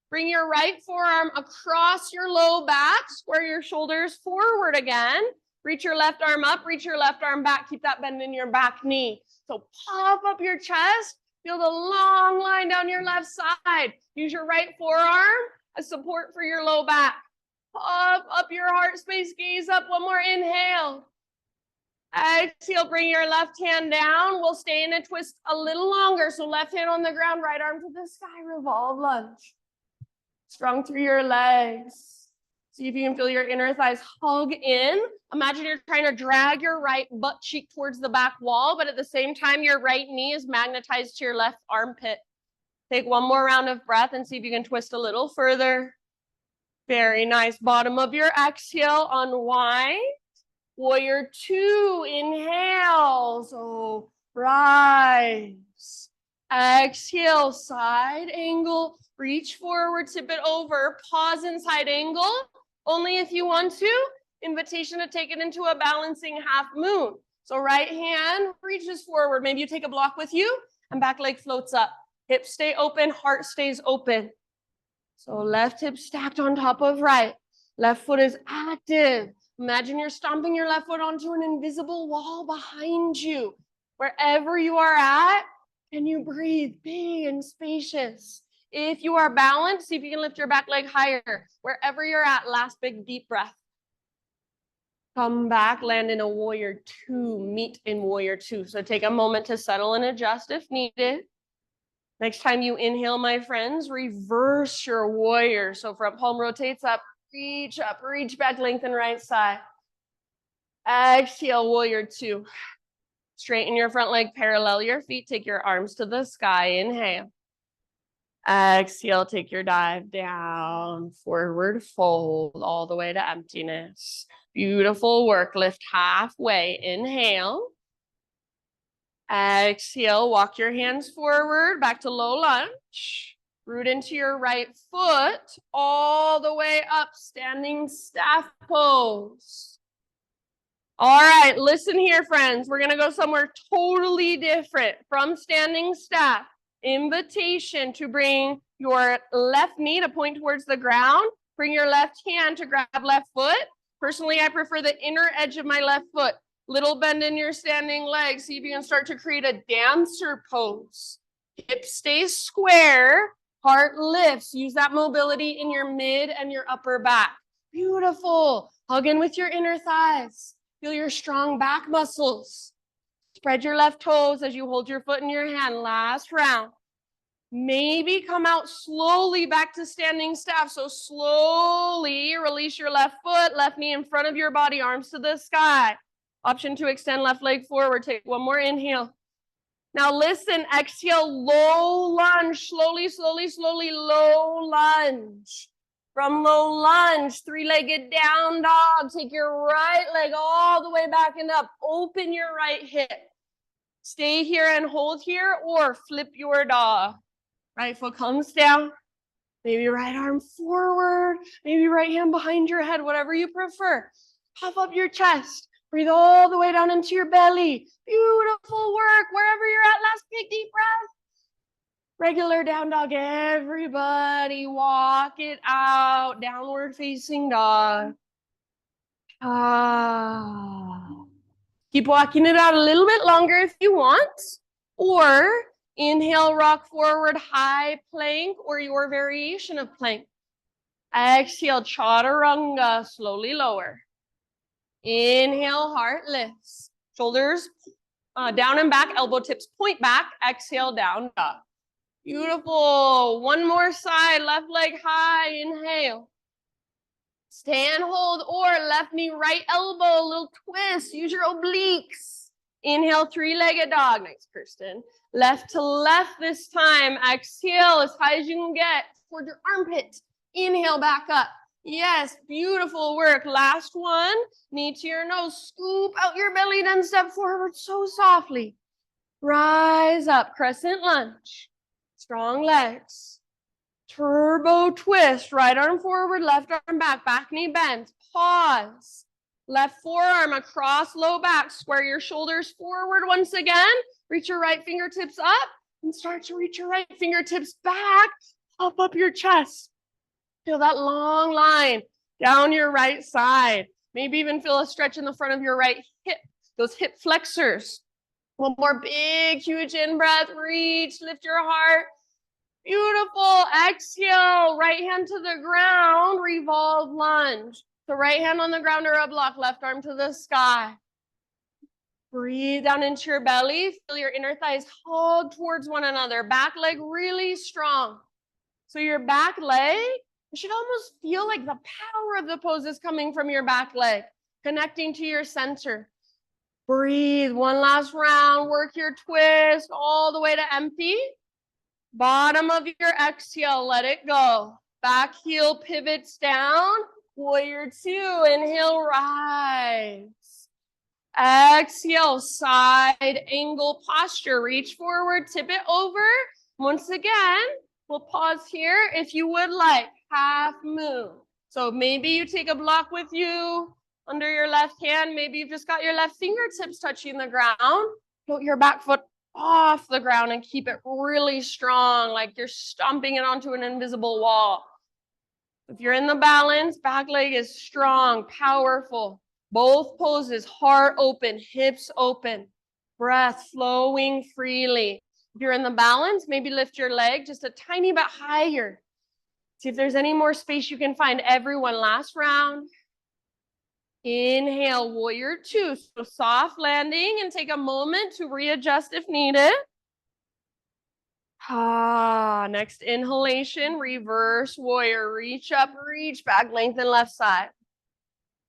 Bring your right forearm across your low back. Square your shoulders forward again. Reach your left arm up, reach your left arm back. Keep that bend in your back knee. So puff up your chest. Feel the long line down your left side. Use your right forearm as support for your low back. Puff up your heart space, gaze up. One more inhale. Exhale, bring your left hand down. We'll stay in a twist a little longer. So left hand on the ground, right arm to the sky, revolve lunge. Strong through your legs. See if you can feel your inner thighs hug in. Imagine you're trying to drag your right butt cheek towards the back wall, but at the same time, your right knee is magnetized to your left armpit. Take one more round of breath and see if you can twist a little further. Very nice. Bottom of your exhale, unwind. Warrior 2, inhale. So rise. Exhale, side angle. Reach forward, tip it over. Pause in side angle. Only if you want to. Invitation to take it into a balancing half moon. So right hand reaches forward. Maybe you take a block with you and back leg floats up. Hips stay open, heart stays open. So left hip stacked on top of right. Left foot is active. Imagine you're stomping your left foot onto an invisible wall behind you. Wherever you are at, can you breathe big and spacious? If you are balanced, see if you can lift your back leg higher. Wherever you're at, last big deep breath. Come back, land in a warrior two, meet in warrior two. So take a moment to settle and adjust if needed. Next time you inhale, my friends, reverse your warrior. So front palm rotates up, reach back, lengthen right side. Exhale, warrior two. Straighten your front leg, parallel your feet, take your arms to the sky, inhale. Exhale, take your dive down, forward fold, all the way to emptiness. Beautiful work, lift halfway, inhale. Exhale, walk your hands forward, back to low lunge. Root into your right foot, all the way up, standing staff pose. All right, listen here, friends. We're gonna go somewhere totally different from standing staff. Invitation to bring your left knee to point towards the ground. Bring your left hand to grab left foot. Personally, I prefer the inner edge of my left foot. Little bend in your standing leg. See if you can start to create a dancer pose. Hip stays square, heart lifts. Use that mobility in your mid and your upper back. Beautiful. Hug in with your inner thighs. Feel your strong back muscles. Spread your left toes as you hold your foot in your hand. Last round. Maybe come out slowly back to standing staff. So slowly release your left foot, left knee in front of your body, arms to the sky. Option to extend left leg forward. Take one more inhale. Now listen, exhale, low lunge. Slowly, slowly, slowly, low lunge. From low lunge, three-legged down dog. Take your right leg all the way back and up. Open your right hip. Stay here and hold here or flip your dog. Right foot comes down. Maybe right arm forward. Maybe right hand behind your head, whatever you prefer. Puff up your chest. Breathe all the way down into your belly. Beautiful work. Wherever you're at, last big deep breath. Regular down dog, everybody walk it out. Downward facing dog. Keep walking it out a little bit longer if you want. Or inhale, rock forward, high plank or your variation of plank. Exhale, chaturanga, slowly lower. Inhale, heart lifts. Shoulders down and back, elbow tips point back. Exhale, down dog. Beautiful. One more side, left leg high, inhale. Stand, hold, or left knee, right elbow, little twist. Use your obliques. Inhale, three-legged dog. Nice, Kirsten. Left to left this time. Exhale as high as you can get towards your armpit. Inhale, back up. Yes, beautiful work. Last one. Knee to your nose. Scoop out your belly, then step forward so softly. Rise up, crescent lunge. Strong legs. Turbo twist. Right arm forward, left arm back. Back knee bends. Pause. Left forearm across low back. Square your shoulders forward once again. Reach your right fingertips up and start to reach your right fingertips back. Puff up your chest. Feel that long line down your right side. Maybe even feel a stretch in the front of your right hip. Those hip flexors. One more big, huge in-breath. Reach, lift your heart. Beautiful. Exhale. Right hand to the ground. Revolve lunge. So right hand on the ground or a block. Left arm to the sky. Breathe down into your belly. Feel your inner thighs hug towards one another. Back leg really strong. So your back leg, you should almost feel like the power of the pose is coming from your back leg, connecting to your center. Breathe. One last round. Work your twist all the way to empty. Bottom of your exhale. Let it go. Back heel pivots down. Warrior two. Inhale, rise. Exhale, side angle posture. Reach forward, tip it over. Once again, we'll pause here if you would like. Half moon. So maybe you take a block with you under your left hand. Maybe you've just got your left fingertips touching the ground. Put your back foot off the ground and keep it really strong, like you're stomping it onto an invisible wall. If you're in the balance, back leg is strong, powerful. Both poses, heart open, hips open, breath flowing freely. If you're in the balance, maybe lift your leg just a tiny bit higher. See if there's any more space you can find. Everyone, last round. Inhale, warrior two. So soft landing and take a moment to readjust if needed. Next inhalation, reverse warrior. Reach up, reach back, lengthen left side.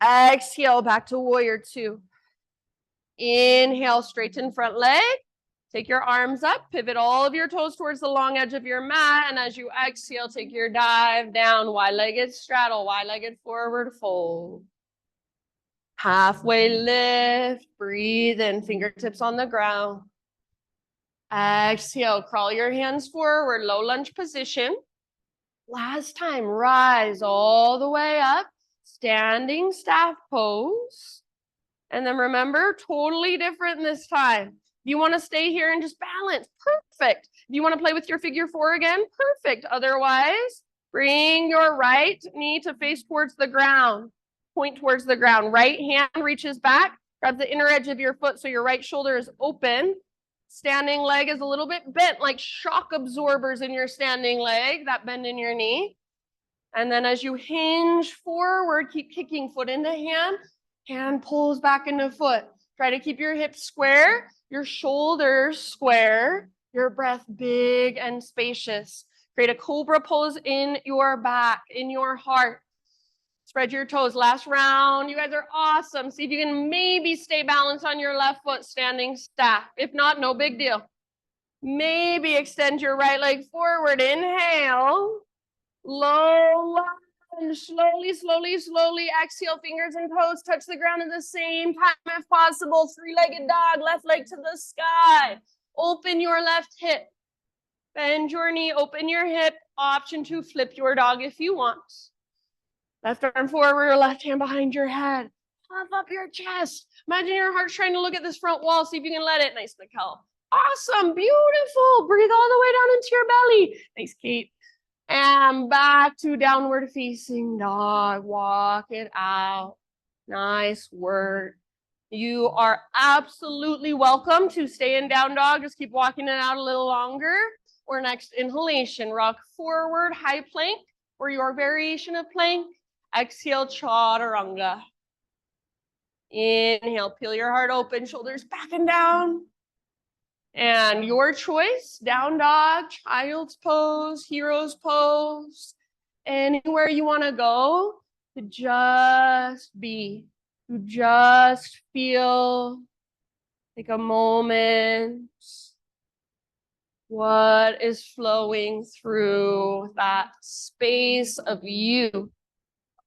Exhale, back to warrior two. Inhale, straighten front leg. Take your arms up, pivot all of your toes towards the long edge of your mat. And as you exhale, take your dive down, wide-legged straddle, wide-legged forward fold. Halfway lift, breathe in, fingertips on the ground. Exhale, crawl your hands forward, low lunge position. Last time, rise all the way up, standing staff pose. And then remember, totally different this time. If you want to stay here and just balance, perfect. If you want to play with your figure four again, perfect. Otherwise, bring your right knee to face towards the ground. Point towards the ground. Right hand reaches back, grab the inner edge of your foot so your right shoulder is open. Standing leg is a little bit bent, like shock absorbers in your standing leg, that bend in your knee. And then as you hinge forward, keep kicking foot into hand. Hand pulls back into foot. Try to keep your hips square, your shoulders square, your breath big and spacious. Create a cobra pose in your back, in your heart. Spread your toes. Last round. You guys are awesome. See if you can maybe stay balanced on your left foot, standing staff. If not, no big deal. Maybe extend your right leg forward. Inhale. Low lunge. Slowly, slowly, slowly. Exhale, fingers and toes touch the ground at the same time if possible. Three-legged dog, left leg to the sky. Open your left hip. Bend your knee, open your hip. Option to flip your dog if you want. Left arm forward, left hand behind your head. Puff up your chest. Imagine your heart's trying to look at this front wall. See if you can let it. Nice, Mikkel. Awesome, beautiful. Breathe all the way down into your belly. Nice, Kate. And back to downward facing dog. Walk it out. Nice work. You are absolutely welcome to stay in down dog. Just keep walking it out a little longer. Or next inhalation, rock forward, high plank, or your variation of plank. Exhale, chaturanga. Inhale, peel your heart open, shoulders back and down. And your choice, down dog, child's pose, hero's pose, anywhere you want to go, to just be, to just feel, take a moment. What is flowing through that space of you?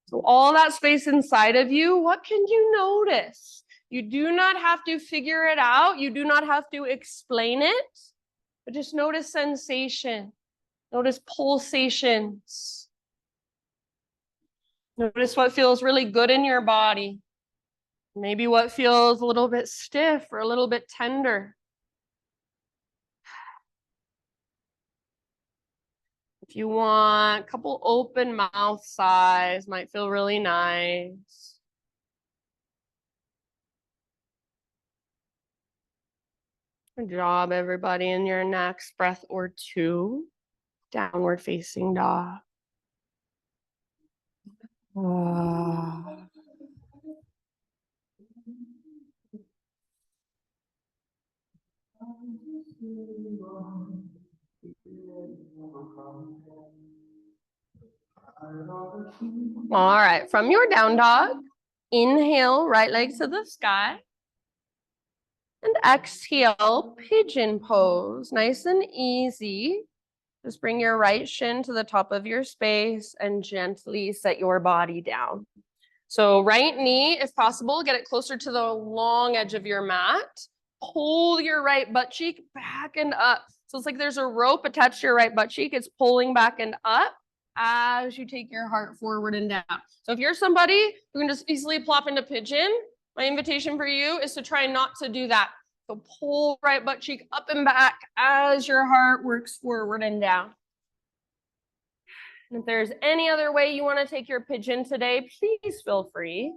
So all that space inside of you, what can you notice? You do not have to figure it out. You do not have to explain it, but just notice sensation. Notice pulsations. Notice what feels really good in your body. Maybe what feels a little bit stiff or a little bit tender. If you want, a couple open mouth sighs might feel really nice. Good job, everybody. In your next breath or two, downward facing dog. All right, from your down dog, inhale, right leg to the sky. And exhale, pigeon pose, nice and easy. Just bring your right shin to the top of your space and gently set your body down. So right knee, if possible, get it closer to the long edge of your mat. Pull your right butt cheek back and up. So it's like there's a rope attached to your right butt cheek. It's pulling back and up as you take your heart forward and down. So if you're somebody who can just easily plop into pigeon, my invitation for you is to try not to do that. So pull right butt cheek up and back as your heart works forward and down. And if there's any other way you want to take your pigeon today, please feel free.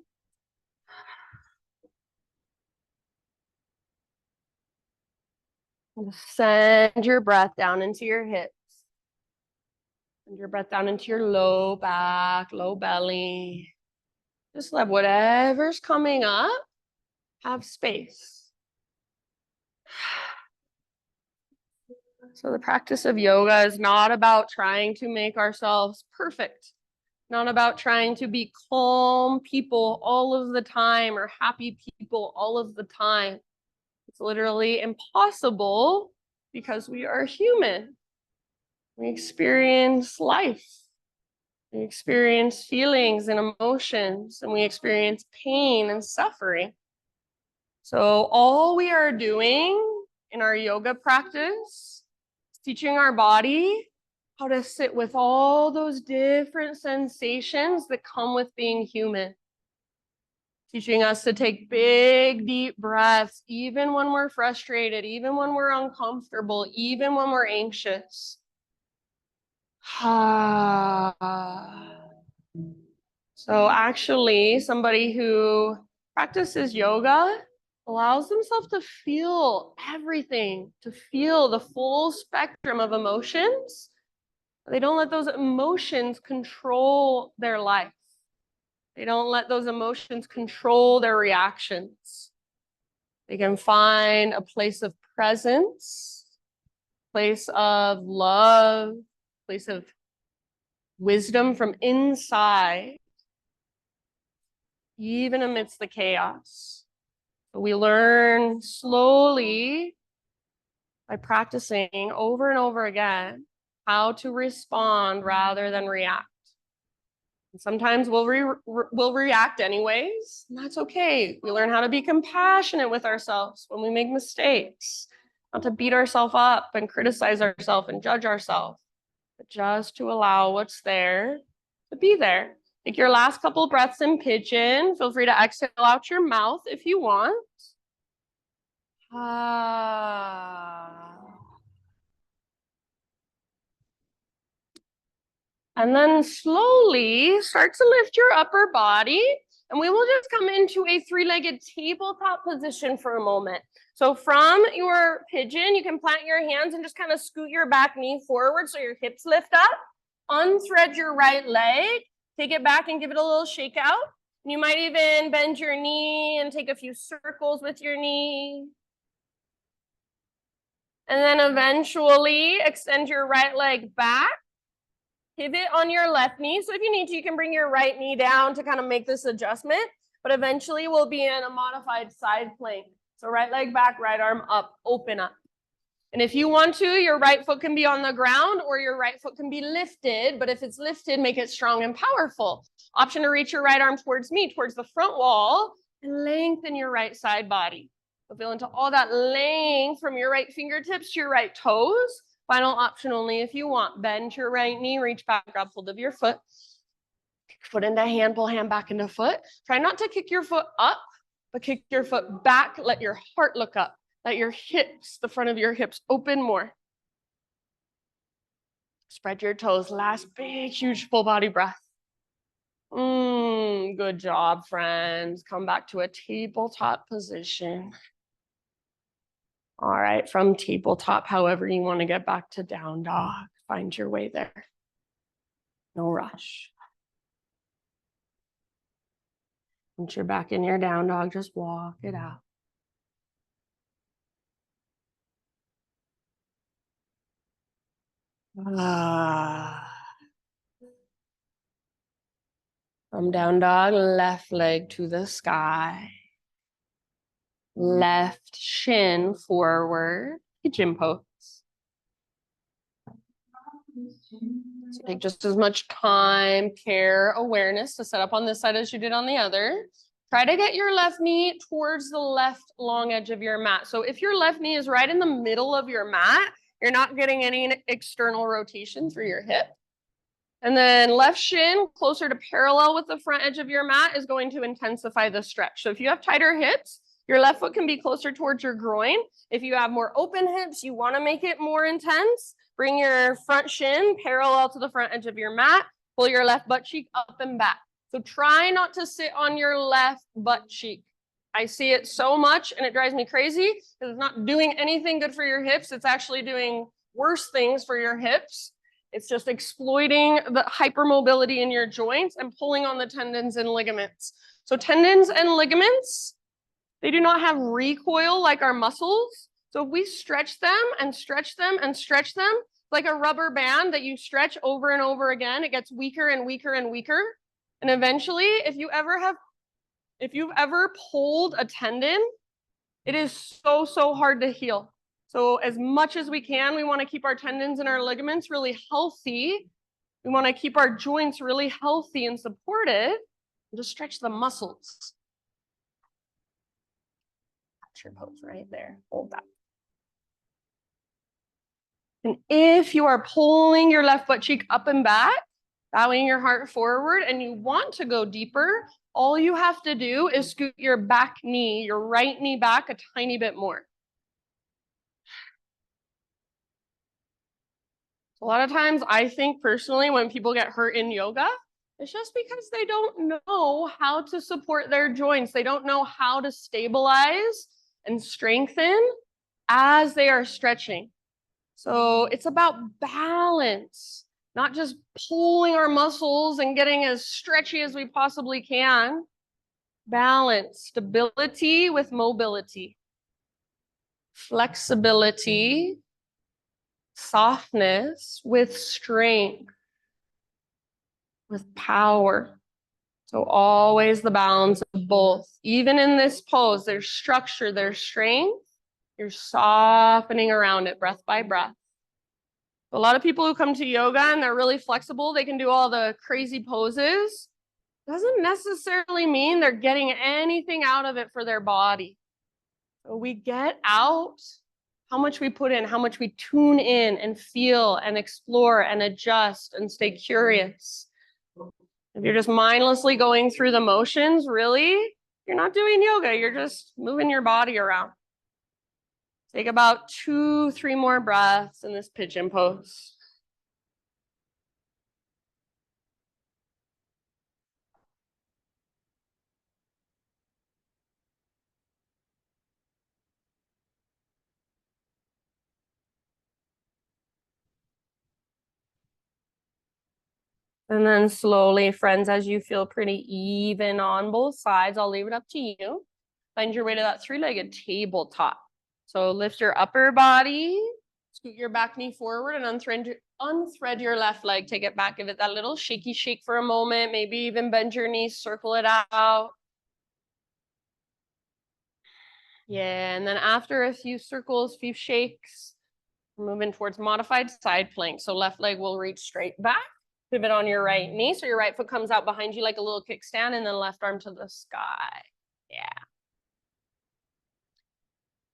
Send your breath down into your hips. Send your breath down into your low back, low belly. Just let whatever's coming up have space. So the practice of yoga is not about trying to make ourselves perfect, not about trying to be calm people all of the time or happy people all of the time. It's literally impossible because we are human. We experience life. We experience feelings and emotions, and we experience pain and suffering. So all we are doing in our yoga practice is teaching our body how to sit with all those different sensations that come with being human. Teaching us to take big, deep breaths, even when we're frustrated, even when we're uncomfortable, even when we're anxious. So actually, somebody who practices yoga allows themselves to feel everything, to feel the full spectrum of emotions. They don't let those emotions control their life. They don't let those emotions control their reactions. They can find a place of presence, place of love, place of wisdom from inside, even amidst the chaos. We learn slowly by practicing over and over again how to respond rather than react. And sometimes we'll react anyways, and that's okay. We learn how to be compassionate with ourselves when we make mistakes, not to beat ourselves up and criticize ourselves and judge ourselves, but just to allow what's there to be there. Take your last couple breaths in pigeon. Feel free to exhale out your mouth if you want. And then slowly start to lift your upper body. And we will just come into a three-legged tabletop position for a moment. So from your pigeon, you can plant your hands and just kind of scoot your back knee forward so your hips lift up. Unthread your right leg. Take it back and give it a little shake out. You might even bend your knee and take a few circles with your knee. And then eventually extend your right leg back. Pivot on your left knee. So if you need to, you can bring your right knee down to kind of make this adjustment. But eventually we'll be in a modified side plank. So right leg back, right arm up, open up. And if you want to, your right foot can be on the ground or your right foot can be lifted. But if it's lifted, make it strong and powerful. Option to reach your right arm towards me, towards the front wall, and lengthen your right side body. So feel into all that length from your right fingertips to your right toes. Final option only if you want. Bend your right knee, reach back, grab hold of your foot. Kick foot into hand, pull hand back into foot. Try not to kick your foot up, but kick your foot back. Let your heart look up. Let your hips, the front of your hips, open more. Spread your toes. Last big, huge full body breath. Good job, friends. Come back to a tabletop position. All right, from tabletop, however you want to get back to down dog, find your way there. No rush. Once you're back in your down dog, just walk it out. From down dog, left leg to the sky. Left shin forward, pigeon pose. So take just as much time, care, awareness to set up on this side as you did on the other. Try to get your left knee towards the left long edge of your mat. So if your left knee is right in the middle of your mat, you're not getting any external rotation through your hip. And then left shin closer to parallel with the front edge of your mat is going to intensify the stretch. So if you have tighter hips, your left foot can be closer towards your groin. If you have more open hips, you want to make it more intense. Bring your front shin parallel to the front edge of your mat. Pull your left butt cheek up and back. So try not to sit on your left butt cheek. I see it so much and it drives me crazy because it's not doing anything good for your hips. It's actually doing worse things for your hips. It's just exploiting the hypermobility in your joints and pulling on the tendons and ligaments. So tendons and ligaments, they do not have recoil like our muscles. So if we stretch them and stretch them and stretch them, like a rubber band that you stretch over and over again, it gets weaker and weaker and weaker. And eventually, if you've ever pulled a tendon, it is so hard to heal. So as much as we can, we want to keep our tendons and our ligaments really healthy. We want to keep our joints really healthy and supported, and just stretch the muscles. That's your pose right there. Hold that. And if you are pulling your left butt cheek up and back, bowing your heart forward, and you want to go deeper, all you have to do is scoot your back knee, your right knee back a tiny bit more. A lot of times I think personally when people get hurt in yoga, it's just because they don't know how to support their joints. They don't know how to stabilize and strengthen as they are stretching. So it's about balance, not just pulling our muscles and getting as stretchy as we possibly can. Balance, stability with mobility, flexibility, softness with strength, with power. So always the balance of both. Even in this pose, there's structure, there's strength. You're softening around it breath by breath. A lot of people who come to yoga and they're really flexible, they can do all the crazy poses. Doesn't necessarily mean they're getting anything out of it for their body. So we get out how much we put in, how much we tune in and feel and explore and adjust and stay curious. If you're just mindlessly going through the motions, really, you're not doing yoga. You're just moving your body around. Take about 2-3 more breaths in this pigeon pose. And then slowly, friends, as you feel pretty even on both sides, I'll leave it up to you. Find your way to that 3-legged tabletop. So lift your upper body, scoot your back knee forward and unthread your left leg. Take it back, give it that little shaky shake for a moment. Maybe even bend your knees, circle it out. Yeah, and then after a few circles, few shakes, moving towards modified side plank. So left leg will reach straight back. Pivot on your right knee. So your right foot comes out behind you like a little kickstand and then left arm to the sky. Yeah.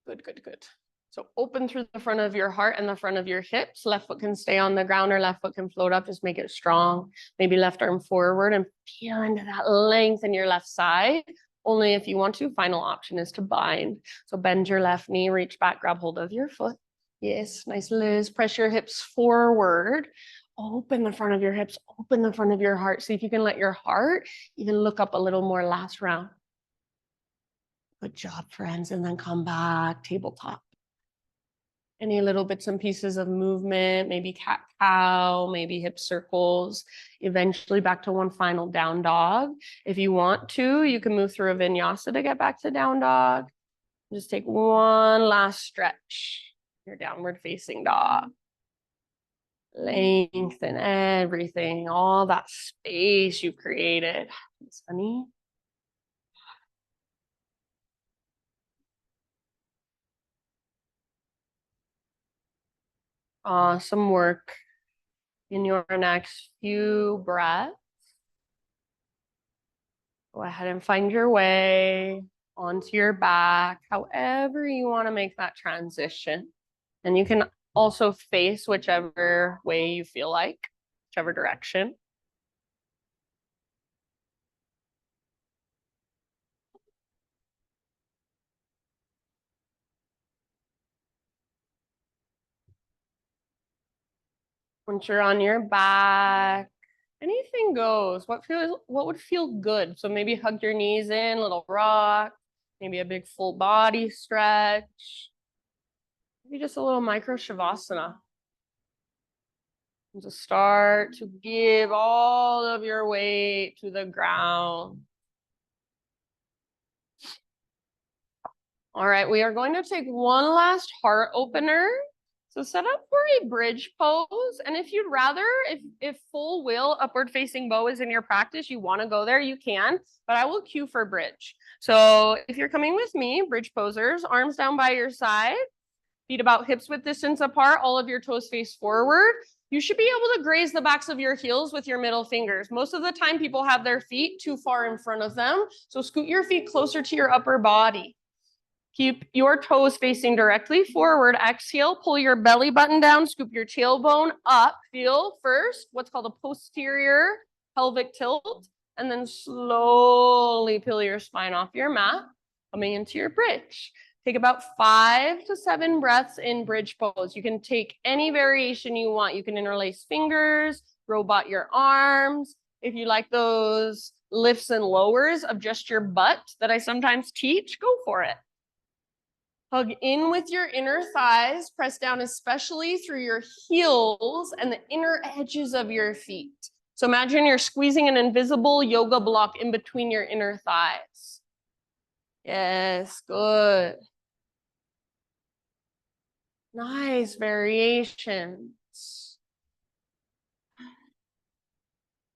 Good, good, good. So open through the front of your heart and the front of your hips. Left foot can stay on the ground or left foot can float up. Just make it strong. Maybe left arm forward and feel into that length in your left side. Only if you want to. Final option is to bind. So bend your left knee, reach back, grab hold of your foot. Yes, nice, Liz. Press your hips forward. Open the front of your hips, open the front of your heart. See if you can let your heart even look up a little more last round. Good job, friends. And then come back, tabletop. Any little bits and pieces of movement, maybe cat-cow, maybe hip circles, eventually back to one final down dog. If you want to, you can move through a vinyasa to get back to down dog. Just take one last stretch. Your downward facing dog. Lengthen everything, all that space you've created. It's funny. Awesome work. In your next few breaths, go ahead and find your way onto your back, however you want to make that transition. And you can also face whichever way you feel like, whichever direction. Once you're on your back, anything goes. What would feel good? So maybe hug your knees in, little rock, maybe a big full body stretch. Maybe just a little micro shavasana. And just start to give all of your weight to the ground. All right, we are going to take one last heart opener. So set up for a bridge pose. And if you'd rather, if full wheel upward facing bow is in your practice, you want to go there, you can, but I will cue for bridge. So if you're coming with me, bridge posers, arms down by your side, feet about hips width distance apart, all of your toes face forward. You should be able to graze the backs of your heels with your middle fingers. Most of the time, people have their feet too far in front of them. So scoot your feet closer to your upper body. Keep your toes facing directly forward. Exhale, pull your belly button down, scoop your tailbone up. Feel first what's called a posterior pelvic tilt, and then slowly peel your spine off your mat, coming into your bridge. Take about 5 to 7 breaths in bridge pose. You can take any variation you want. You can interlace fingers, robot your arms. If you like those lifts and lowers of just your butt that I sometimes teach, go for it. Hug in with your inner thighs, press down especially through your heels and the inner edges of your feet. So imagine you're squeezing an invisible yoga block in between your inner thighs. Yes, good. Nice variations.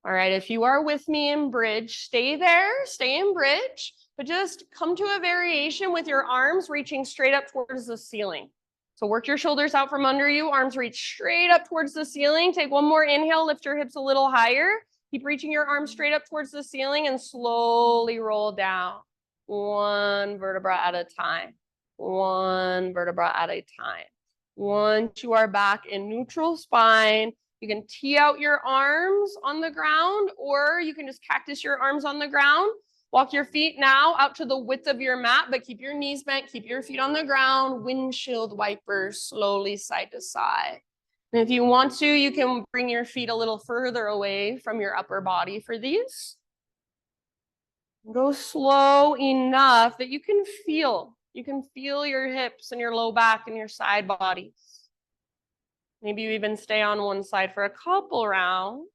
All right, if you are with me in bridge, stay there, stay in bridge, but just come to a variation with your arms reaching straight up towards the ceiling. So work your shoulders out from under you, arms reach straight up towards the ceiling. Take one more inhale, lift your hips a little higher. Keep reaching your arms straight up towards the ceiling and slowly roll down. One vertebra at a time. One vertebra at a time. Once you are back in neutral spine, you can tee out your arms on the ground, or you can just cactus your arms on the ground. Walk your feet now out to the width of your mat, but keep your knees bent, keep your feet on the ground. Windshield wipers slowly side to side. And if you want to, you can bring your feet a little further away from your upper body for these. Go slow enough that you can feel your hips and your low back and your side bodies. Maybe you even stay on one side for a couple rounds.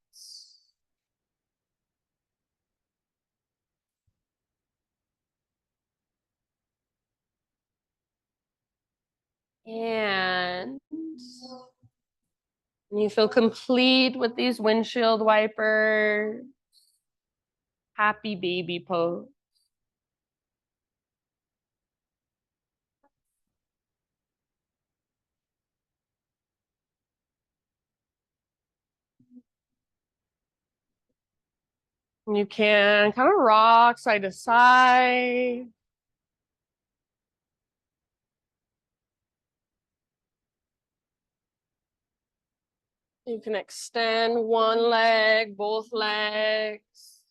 And you feel complete with these windshield wipers. Happy baby pose. You can kind of rock side to side. You can extend one leg, both legs.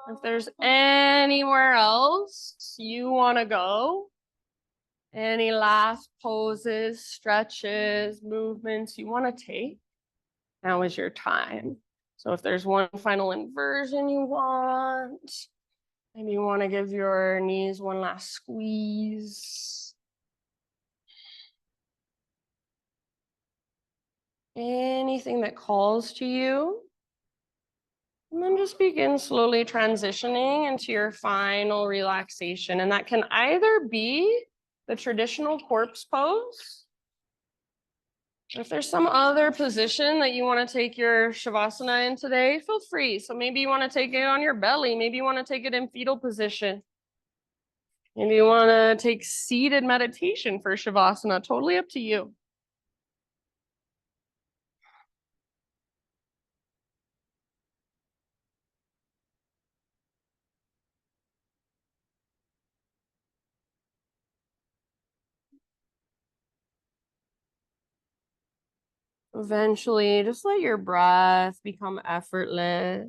If there's anywhere else you want to go, any last poses, stretches, movements you want to take, now is your time. So if there's one final inversion you want, maybe you want to give your knees one last squeeze. Anything that calls to you. And then just begin slowly transitioning into your final relaxation. And that can either be the traditional corpse pose. If there's some other position that you want to take your Shavasana in today, feel free. So maybe you want to take it on your belly. Maybe you want to take it in fetal position. Maybe you want to take seated meditation for Shavasana. Totally up to you. Eventually, just let your breath become effortless.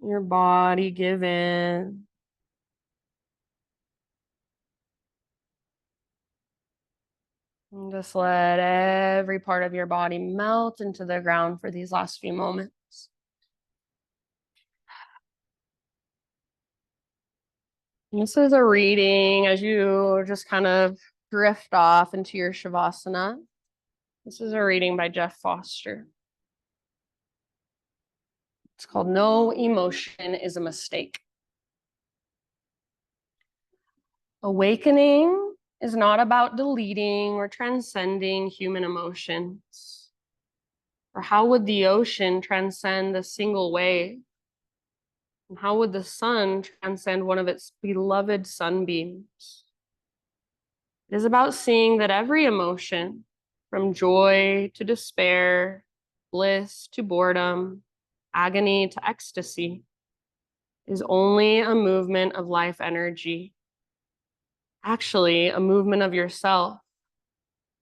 Your body give in. And just let every part of your body melt into the ground for these last few moments. This is a reading as you just kind of drift off into your Shavasana. This is a reading by Jeff Foster. It's called No Emotion is a Mistake. Awakening is not about deleting or transcending human emotions. Or how would the ocean transcend a single wave? And how would the sun transcend one of its beloved sunbeams? It is about seeing that every emotion, from joy to despair, bliss to boredom, agony to ecstasy, is only a movement of life energy. Actually, a movement of yourself,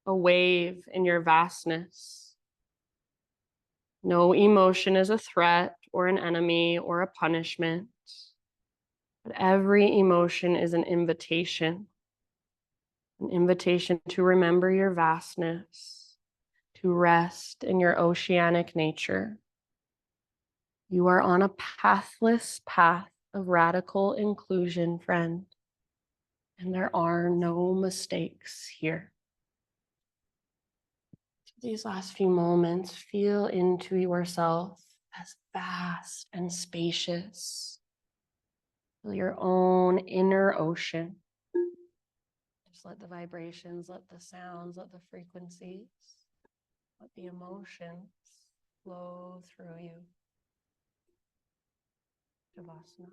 a wave in your vastness. No emotion is a threat or an enemy or a punishment, but every emotion is an invitation to remember your vastness, to rest in your oceanic nature. You are on a pathless path of radical inclusion, friend, and there are no mistakes here. These last few moments, feel into yourself as vast and spacious. Feel your own inner ocean. Just let the vibrations, let the sounds, let the frequencies, let the emotions flow through you. Shavasana.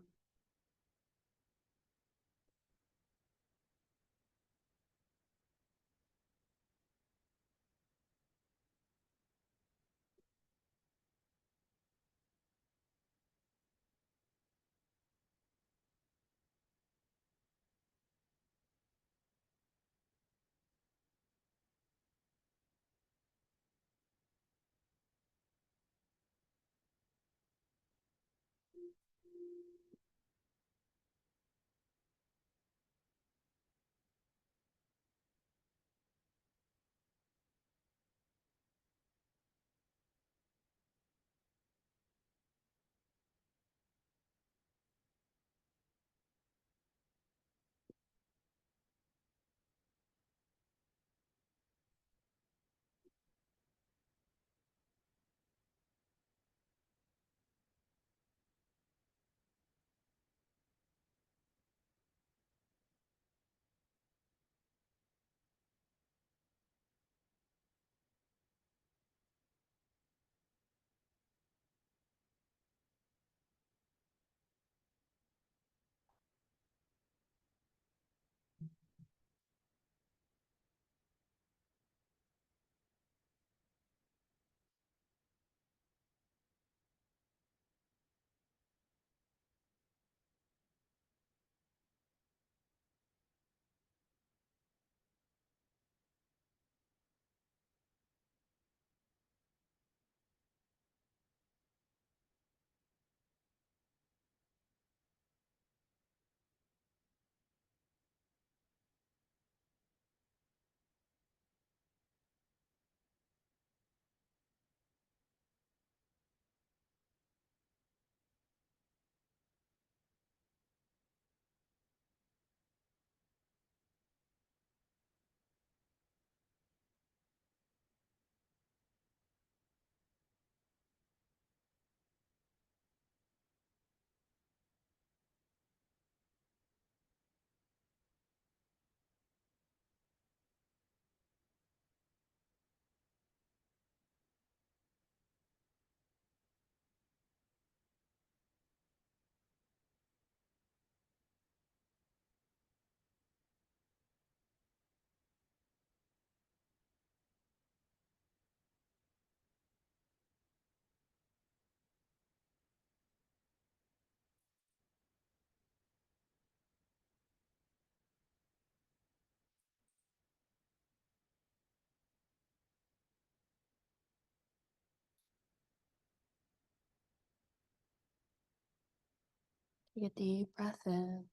Take a deep breath in.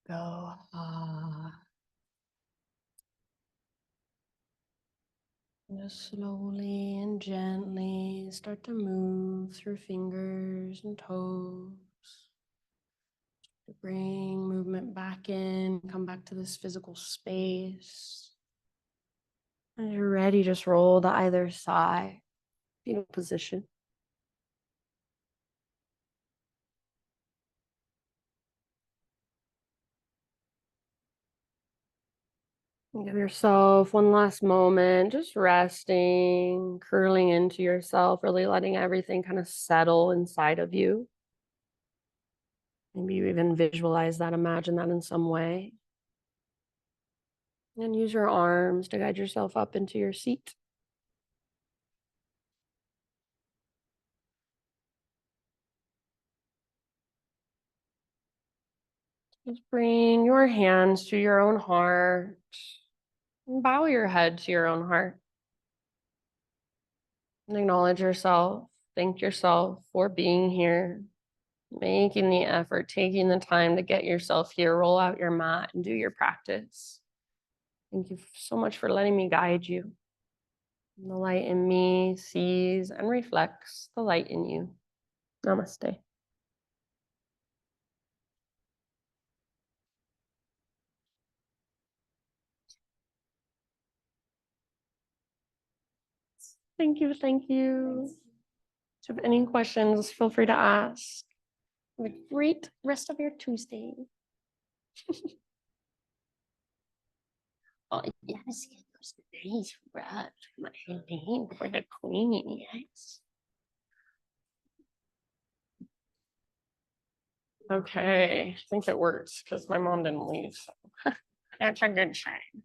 Go. Just slowly and gently start to move through fingers and toes. To bring movement back in, come back to this physical space. When you're ready, just roll to either side, fetal position. Give yourself one last moment, just resting, curling into yourself, really letting everything kind of settle inside of you. Maybe you even visualize that, imagine that in some way. And use your arms to guide yourself up into your seat. Just bring your hands to your own heart. And bow your head to your own heart. And acknowledge yourself. Thank yourself for being here, making the effort, taking the time to get yourself here, roll out your mat and do your practice. Thank you so much for letting me guide you. And the light in me sees and reflects the light in you. Namaste. Thank you. Thank you. If you have any questions, feel free to ask. Have a great rest of your Tuesday. Oh, yes, it was nice rub my name for the queen, yes. Okay, I think it works because my mom didn't leave. So. That's a good sign.